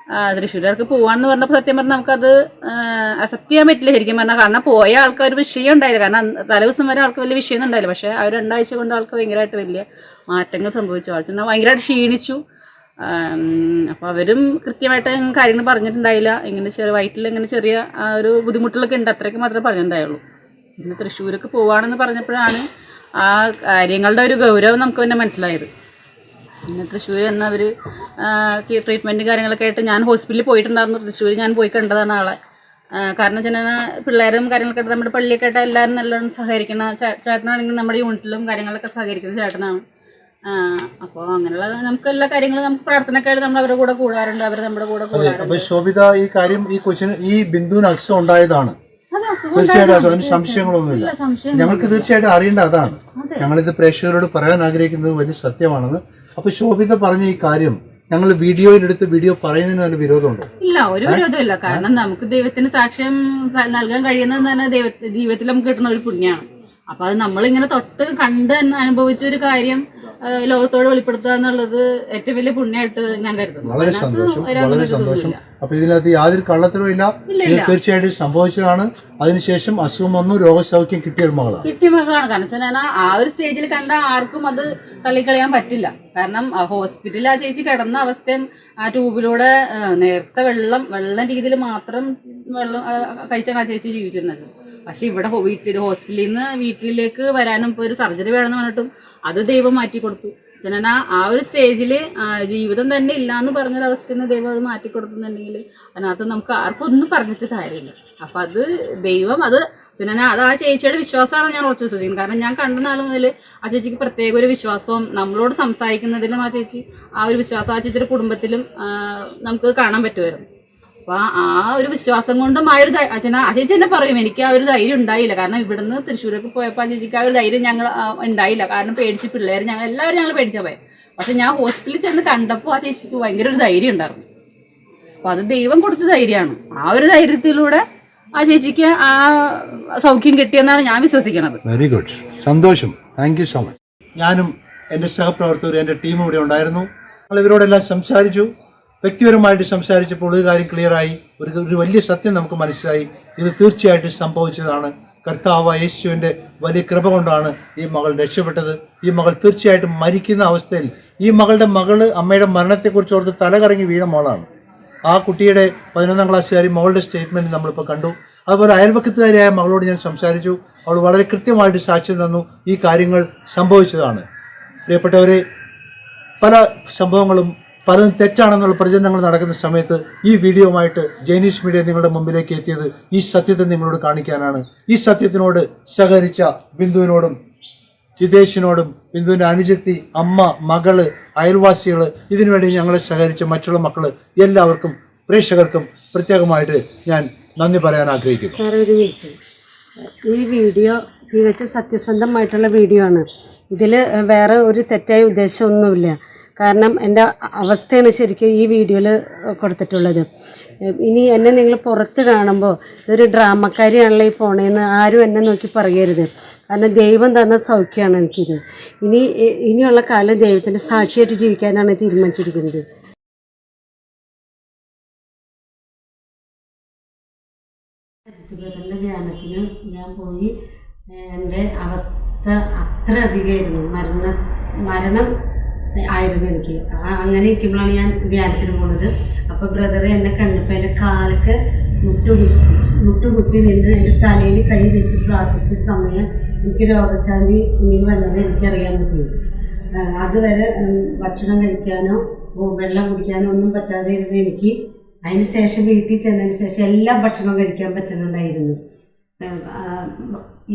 തൃശ്ശൂർക്ക് പോകാമെന്ന് പറഞ്ഞപ്പോൾ സത്യം പറഞ്ഞാൽ നമുക്കത് അക്സെപ്റ്റ് ചെയ്യാൻ പറ്റില്ല ശരിക്കും പറഞ്ഞാൽ. കാരണം പോയ ആൾക്ക് ഒരു വിഷയം ഉണ്ടായില്ല, കാരണം തലേദിവസം വരെ ആൾക്ക് വലിയ വിഷയമൊന്നും ഉണ്ടായില്ല. പക്ഷേ ആ 2 ആഴ്ച കൊണ്ട് ആൾക്ക് ഭയങ്കരമായിട്ട് വലിയ മാറ്റങ്ങൾ സംഭവിച്ചു. ആൾ ചെന്നാൽ ഭയങ്കരമായിട്ട് ക്ഷീണിച്ചു. അപ്പോൾ അവരും കൃത്യമായിട്ട് കാര്യങ്ങൾ പറഞ്ഞിട്ടുണ്ടായില്ല. ഇങ്ങനെ വയറ്റിൽ ഇങ്ങനെ ചെറിയ ഒരു ബുദ്ധിമുട്ടുകളൊക്കെ ഉണ്ട്, അത്രയ്ക്ക് മാത്രമേ പറഞ്ഞിട്ടുണ്ടായുള്ളൂ. പിന്നെ തൃശ്ശൂർക്ക് പോവാണെന്ന് പറഞ്ഞപ്പോഴാണ് ആ കാര്യങ്ങളുടെ ഒരു ഗൗരവം നമുക്ക് തന്നെ മനസ്സിലായത്. പിന്നെ തൃശ്ശൂർ എന്ന് അവർ ട്രീറ്റ്മെൻറ്റ് കാര്യങ്ങളൊക്കെ ആയിട്ട് ഞാൻ ഹോസ്പിറ്റലിൽ പോയിട്ടുണ്ടായിരുന്നു. തൃശ്ശൂർ ഞാൻ പോയി കണ്ടതാണ് ആളെ. കാരണം വെച്ചാൽ പിള്ളേരും കാര്യങ്ങളൊക്കെ ആയിട്ട് നമ്മുടെ പള്ളിയൊക്കെ ആയിട്ട് എല്ലാവരും നല്ലോണം സഹകരിക്കണം. ചേട്ടനാണെങ്കിൽ നമ്മുടെ യൂണിറ്റിലും കാര്യങ്ങളൊക്കെ സഹകരിക്കുന്ന ചേട്ടനാണ്. അപ്പോൾ അങ്ങനെയുള്ള നമുക്ക് എല്ലാ കാര്യങ്ങളും നമുക്ക് പ്രാർത്ഥനക്കായാലും നമ്മൾ അവരുടെ കൂടെ കൂടാറുണ്ട്, അവർ നമ്മുടെ കൂടെ കൂടാറുണ്ട്. ശോഭിത, ഈ കാര്യം ഈ കൊച്ചിന് ഈ ബിന്ദുവിന് അസുഖം ഉണ്ടായതാണ്. തീർച്ചയായിട്ടും അതിന് സംശയങ്ങളൊന്നുമില്ല. ഞങ്ങൾക്ക് തീർച്ചയായിട്ടും അറിയേണ്ട അതാണ്. ഞങ്ങളിത് പ്രേക്ഷകരോട് പറയാൻ ആഗ്രഹിക്കുന്നത് വലിയ സത്യമാണെന്ന്. അപ്പൊ ശോഭിത പറഞ്ഞ ഈ കാര്യം ഞങ്ങൾ വീഡിയോയിലെടുത്ത് വീഡിയോ പറയുന്നതിന് വല്ല വിരോധമുണ്ടോ? ഇല്ല, ഒരു വിരോധമില്ല. കാരണം നമുക്ക് ദൈവത്തിന് സാക്ഷ്യം നൽകാൻ കഴിയുന്നത് തന്നെ ജീവിതത്തിൽ നമുക്ക് കിട്ടുന്ന ഒരു പുണ്യമാണ്. അപ്പൊ അത് നമ്മളിങ്ങനെ തൊട്ട് കണ്ട് അനുഭവിച്ച ഒരു കാര്യം ലോകത്തോട് വെളിപ്പെടുത്തുക എന്നുള്ളത് ഏറ്റവും വലിയ പുണ്യമായിട്ട് ഞാൻ കരുതുന്നു. വളരെ സന്തോഷം, വളരെ സന്തോഷം. അപ്പൊ ഇതിനകത്ത് യാതൊരു കള്ളത്തരവും ഇല്ല. ഇത് തീർച്ചയായിട്ടും സംഭവിച്ചതാണ്. അതിനുശേഷം അസുഖം വന്നു, രോഗസൗഖ്യം കിട്ടിയ മകളാണ്. കാരണം വെച്ചാൽ ആ ഒരു സ്റ്റേജിൽ കണ്ട ആർക്കും അത് തള്ളിക്കളയാൻ പറ്റില്ല. കാരണം ഹോസ്പിറ്റലിൽ ആ ചേച്ചി കിടന്ന അവസ്ഥയും ആ ട്യൂബിലൂടെ നേരത്തെ വെള്ളം രീതിയിൽ മാത്രം വെള്ളം കഴിച്ചാണ് ആ ചേച്ചി ജീവിച്ചിരുന്നത്. പക്ഷെ ഇവിടെ ഹോസ്പിറ്റലിൽ നിന്ന് വീട്ടിലേക്ക് വരാനും ഇപ്പോൾ ഒരു സർജറി വേണമെന്ന് പറഞ്ഞിട്ടും അത് ദൈവം മാറ്റി കൊടുത്തു. ജനന ആ ഒരു സ്റ്റേജിൽ ജീവിതം തന്നെ ഇല്ലാന്ന് പറഞ്ഞൊരവസ്ഥയിൽ നിന്ന് ദൈവം അത് മാറ്റി കൊടുക്കുന്നുണ്ടെങ്കിൽ അതിനകത്ത് നമുക്ക് ആർക്കും ഒന്നും പറഞ്ഞിട്ട് കാര്യമില്ല. അപ്പം അത് ദൈവം അത് ജനന അത് ആ ചേച്ചിയുടെ വിശ്വാസമാണ് ഞാൻ ഉറച്ചു വിശ്വസിക്കുന്നത്. കാരണം ഞാൻ കണ്ട നാൾ മുതൽ ആ ചേച്ചിക്ക് പ്രത്യേക ഒരു വിശ്വാസവും നമ്മളോട് സംസാരിക്കുന്നതിലും ആ ചേച്ചി ആ ഒരു വിശ്വാസം ആ ചേച്ചിയുടെ കുടുംബത്തിലും നമുക്ക് കാണാൻ പറ്റുമായിരുന്നു. അപ്പൊ ആ ഒരു വിശ്വാസം കൊണ്ടും ആ ഒരു ആ ചേച്ചി തന്നെ പറയും എനിക്ക് ആ ഒരു ധൈര്യം ഉണ്ടായില്ല. കാരണം ഇവിടുന്ന് തൃശ്ശൂരൊക്കെ പോയപ്പോൾ ആ ചേച്ചിക്ക് ആ ഒരു ധൈര്യം ഞങ്ങൾ ഉണ്ടായില്ല. കാരണം പേടിച്ച് പിള്ളേർ എല്ലാവരും ഞങ്ങൾ പേടിച്ചാൽ പോയത്. പക്ഷെ ഞാൻ ഹോസ്പിറ്റലിൽ ചെന്ന് കണ്ടപ്പോൾ ആ ചേച്ചിക്ക് ഭയങ്കര ഒരു ധൈര്യം ഉണ്ടായിരുന്നു. അപ്പൊ അത് ദൈവം കൊടുത്ത ധൈര്യമാണ്. ആ ഒരു ധൈര്യത്തിലൂടെ ആ ചേച്ചിക്ക് ആ സൗഖ്യം കിട്ടിയെന്നാണ് ഞാൻ വിശ്വസിക്കുന്നത്. വെരി ഗുഡ്, സന്തോഷം. Thank you so much. ഞാനും എൻ്റെ സഹപ്രവർത്തകരും എൻ്റെ ടീമും ഇവിടെ ഉണ്ടായിരുന്നു. ഞങ്ങൾ ഇവരോടെല്ലാം സംസാരിച്ചു. വ്യക്തിപരമായിട്ട് സംസാരിച്ചപ്പോൾ ഒരു കാര്യം ക്ലിയറായി. ഒരു വലിയ സത്യം നമുക്ക് മനസ്സിലായി. ഇത് തീർച്ചയായിട്ടും സംഭവിച്ചതാണ്. കർത്താവ് യേശുവിൻ്റെ വലിയ കൃപ കൊണ്ടാണ് ഈ മകൾ രക്ഷപ്പെട്ടത്. ഈ മകൾ തീർച്ചയായിട്ടും മരിക്കുന്ന അവസ്ഥയിൽ ഈ മകളുടെ അമ്മയുടെ മരണത്തെക്കുറിച്ച് ഓർത്ത് തലകറങ്ങി വീണ മോളാണ്. ആ കുട്ടിയുടെ 11ാം ക്ലാസ്സുകാരി മകളുടെ സ്റ്റേറ്റ്മെൻറ്റ് നമ്മളിപ്പോൾ കണ്ടു. അതുപോലെ അയൽവക്കത്തുകാരിയായ മകളോട് ഞാൻ സംസാരിച്ചു. അവൾ വളരെ കൃത്യമായിട്ട് സാക്ഷ്യം തന്നു. ഈ കാര്യങ്ങൾ സംഭവിച്ചതാണ്. പ്രിയപ്പെട്ടവരെ, പല സംഭവങ്ങളും പലതും തെറ്റാണെന്നുള്ള പ്രചരണങ്ങൾ നടക്കുന്ന സമയത്ത് ഈ വീഡിയോയുമായിട്ട് ജൈനീസ് മീഡിയ നിങ്ങളുടെ മുമ്പിലേക്ക് എത്തിയത് ഈ സത്യത്തെ നിങ്ങളോട് കാണിക്കാനാണ്. ഈ സത്യത്തിനോട് സഹകരിച്ച ബിന്ദുവിനോടും ജിതേഷിനോടും ബിന്ദുവിൻ്റെ അനുജത്തി, അമ്മ, മകള്, അയൽവാസികൾ, ഇതിനുവേണ്ടി ഞങ്ങളെ സഹകരിച്ച മറ്റുള്ള മക്കൾ എല്ലാവർക്കും പ്രേക്ഷകർക്കും പ്രത്യേകമായിട്ട് ഞാൻ നന്ദി പറയാൻ ആഗ്രഹിക്കുന്നു. സാർ, ഒരു മിനിറ്റ്. ഈ വീഡിയോ തികച്ചും സത്യസന്ധമായിട്ടുള്ള വീഡിയോ ആണ്. ഇതിൽ വേറെ ഒരു തെറ്റായ ഉദ്ദേശമൊന്നുമില്ല. കാരണം എൻ്റെ അവസ്ഥയാണ് ശരിക്കും ഈ വീഡിയോയിൽ കൊടുത്തിട്ടുള്ളത്. ഇനി എന്നെ നിങ്ങൾ പുറത്ത് കാണുമ്പോൾ ഇതൊരു ഡ്രാമക്കാരിയാണല്ലോ ഈ പോണേന്ന് ആരും എന്നെ നോക്കി പറയരുത്. കാരണം ദൈവം തന്ന സൗഖ്യമാണ് എനിക്കിത്. ഇനിയുള്ള കാലം ദൈവത്തിൻ്റെ സാക്ഷിയായിട്ട് ജീവിക്കാനാണ് തീരുമാനിച്ചിരിക്കുന്നത്. ധ്യാനത്തിന് ഞാൻ പോയി. എൻ്റെ അവസ്ഥ അത്ര അധികമായിരുന്നു. മരണം ആയിരുന്നു എനിക്ക്. അങ്ങനെ ഇരിക്കുമ്പോഴാണ് ഞാൻ ധ്യാനത്തിന് പോകുന്നത്. അപ്പോൾ ബ്രദറെ എന്നെ കണ്ടപ്പോൾ എൻ്റെ കാലൊക്കെ മുട്ടുകുത്തി നിന്ന് എൻ്റെ തലയിൽ കൈ വെച്ച് പ്രാർത്ഥിച്ച സമയം എനിക്ക് രോഗശാന്തി ഇനി വന്നത് എനിക്കറിയാൻ പറ്റി. അതുവരെ ഭക്ഷണം കഴിക്കാനോ വെള്ളം കുടിക്കാനോ ഒന്നും പറ്റാതെ ഇരുന്ന് എനിക്ക് അതിന് ശേഷം വീട്ടിൽ ചെന്നതിന് ശേഷം എല്ലാ ഭക്ഷണവും കഴിക്കാൻ പറ്റുന്നുണ്ടായിരുന്നു.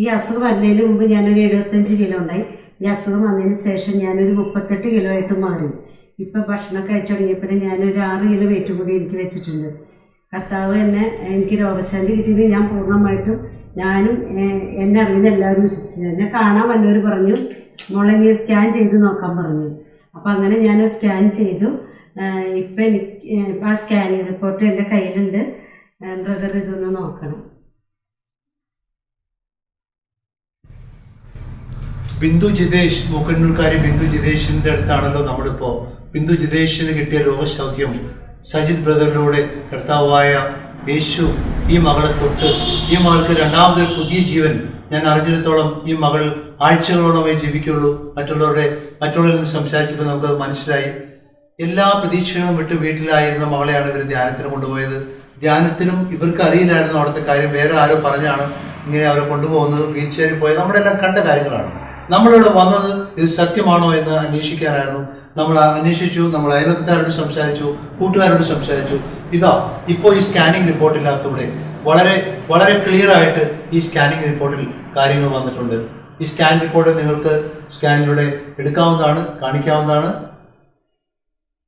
ഈ അസുഖം വരുന്നതിന് മുമ്പ് ഞാനൊരു 75 കിലോ ഉണ്ടായി. ഈ അസുഖം വന്നതിന് ശേഷം ഞാനൊരു 38 കിലോ ആയിട്ട് മാറി. ഇപ്പം ഭക്ഷണം കഴിച്ചു തുടങ്ങിയപ്പോൾ ഞാനൊരു 6 കിലോ വെയിറ്റ് കൂടി എനിക്ക് വെച്ചിട്ടുണ്ട്. കർത്താവ് എനിക്ക് രോഗശാന്തി കിട്ടിയത് ഞാൻ പൂർണ്ണമായിട്ടും ഞാനും എന്നെ അറിയുന്ന എല്ലാവരും വിശ്വസിച്ചു. എന്നെ കാണാൻ വന്നവർ പറഞ്ഞു മോളെ നീ സ്കാൻ ചെയ്ത് നോക്കാൻ പറഞ്ഞു. അപ്പം അങ്ങനെ ഞാൻ സ്കാൻ ചെയ്തു. ഇപ്പം എനിക്ക് ആ സ്കാനിങ് റിപ്പോർട്ട് എൻ്റെ കയ്യിലുണ്ട്. ബ്രദർ ഇതൊന്ന് നോക്കണം. ബിന്ദു ജിതേഷ്, മൂക്കന്നൂർക്കാരി ബിന്ദു ജിതേഷിൻ്റെ അടുത്താണല്ലോ നമ്മളിപ്പോൾ. ബിന്ദു ജിതേഷിന് കിട്ടിയ രോഗസൗഖ്യം സജിത് ബ്രദറിലൂടെ കർത്താവായ യേശു ഈ മകളെ തൊട്ട് ഈ മകൾക്ക് രണ്ടാമതൊരു പുതിയ ജീവൻ. ഞാൻ അറിഞ്ഞിടത്തോളം ഈ മകൾ ആഴ്ചകളോളമേ ജീവിക്കുള്ളൂ. മറ്റുള്ളവരിൽ നിന്ന് സംസാരിച്ചപ്പോൾ നമുക്ക് മനസ്സിലായി. എല്ലാ പ്രതീക്ഷകളും വിട്ട് വീട്ടിലായിരുന്ന മകളെയാണ് ഇവർ ധ്യാനത്തിന് കൊണ്ടുപോയത്. ധ്യാനത്തിനും ഇവർക്ക് അറിയില്ലായിരുന്നു അവിടുത്തെ കാര്യം. വേറെ ആരോ പറഞ്ഞാണ് ഇങ്ങനെ അവരെ കൊണ്ടുപോകുന്നത്. വീൽ ചെയറിൽ പോയത് നമ്മളെല്ലാം കണ്ട കാര്യങ്ങളാണ്. നമ്മളിവിടെ വന്നത് ഇത് സത്യമാണോ എന്ന് അന്വേഷിക്കാനായിരുന്നു. നമ്മൾ അന്വേഷിച്ചു. നമ്മൾ അയൽവക്കക്കാരോട് സംസാരിച്ചു, കൂട്ടുകാരോട് സംസാരിച്ചു. ഇതാ ഇപ്പോൾ ഈ സ്കാനിങ് റിപ്പോർട്ടിനകത്തൂടെ വളരെ വളരെ ക്ലിയർ ആയിട്ട് ഈ സ്കാനിങ് റിപ്പോർട്ടിൽ കാര്യങ്ങൾ വന്നിട്ടുണ്ട്. ഈ സ്കാൻ റിപ്പോർട്ട് നിങ്ങൾക്ക് സ്കാനിലൂടെ എടുക്കാവുന്നതാണ്, കാണിക്കാവുന്നതാണ്.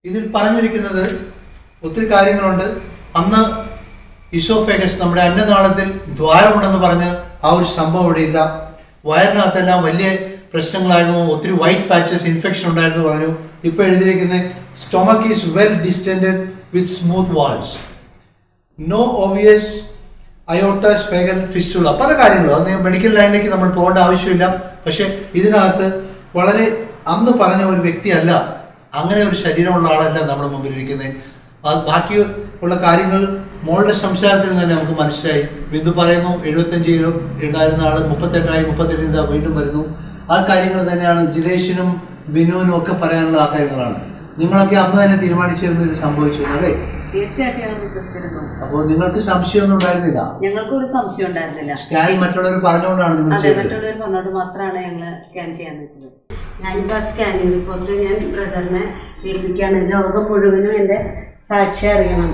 ഇതിൽ പറഞ്ഞിരിക്കുന്നത് ഒത്തിരി കാര്യങ്ങളുണ്ട്. അന്ന് ഇസോഫേഗസ്, നമ്മുടെ അന്നനാളത്തിൽ ദ്വാരമുണ്ടെന്ന് പറഞ്ഞ് ആ ഒരു സംഭവം ഇവിടെ ഇല്ല. വയറിനകത്തെല്ലാം വലിയ പ്രശ്നങ്ങളായിരുന്നു. ഒത്തിരി വൈറ്റ് പാച്ചസ് ഇൻഫെക്ഷൻ ഉണ്ടായിരുന്നു പറഞ്ഞു. ഇപ്പോൾ എഴുതിയിരിക്കുന്നത് stomach is well distended with smooth walls, no obvious aorta Spiegel fistula, പല കാര്യങ്ങളും. അത് മെഡിക്കൽ ലൈനിലേക്ക് നമ്മൾ പോകേണ്ട ആവശ്യമില്ല. പക്ഷെ ഇതിനകത്ത് വളരെ അന്ന് പറഞ്ഞ ഒരു വ്യക്തിയല്ല, അങ്ങനെ ഒരു ശരീരമുള്ള ആളല്ല നമ്മുടെ മുമ്പിൽ ഇരിക്കുന്നത്. ബാക്കി ഉള്ള കാര്യങ്ങൾ മോളുടെ സംസാരത്തിൽ തന്നെ നമുക്ക് മനസ്സിലായി. ബിന്ദു പറയുന്നു 75 കിലോ ഉണ്ടായിരുന്ന ആൾ 38 38 വീണ്ടും വരുന്നു. ആ കാര്യങ്ങൾ തന്നെയാണ് ജിലേഷിനും ബിനുവിനും ഒക്കെ പറയാനുള്ള ആ കാര്യങ്ങളാണ്. നിങ്ങളൊക്കെ അന്ന് തന്നെ തീരുമാനിച്ചിരുന്നു ഇത് സംഭവിച്ചു അല്ലേ? തീർച്ചയായിട്ടും ഞങ്ങൾ വിശ്വസിച്ചിരുന്നു. അപ്പോൾ നിങ്ങൾക്ക് സംശയമൊന്നും ഉണ്ടായിരുന്നില്ല? ഞങ്ങൾക്ക് ഒരു സംശയം ഉണ്ടായിരുന്നില്ല. സ്കാൻ മറ്റുള്ളവർ പറഞ്ഞുകൊണ്ടാണ് നിങ്ങൾ? അതെ, മറ്റുള്ളവർ പറഞ്ഞുകൊണ്ട് മാത്രമാണ് ഞങ്ങൾ സ്കാൻ ചെയ്യാൻ വെച്ചത്. ഞാനിപ്പോൾ ആ സ്കാനിങ് റിപ്പോർട്ട് ഞാൻ ബ്രദറിനെ ഏൽപ്പിക്കുകയാണ്. ലോകം മുഴുവനും എൻ്റെ സാക്ഷി അറിയണം.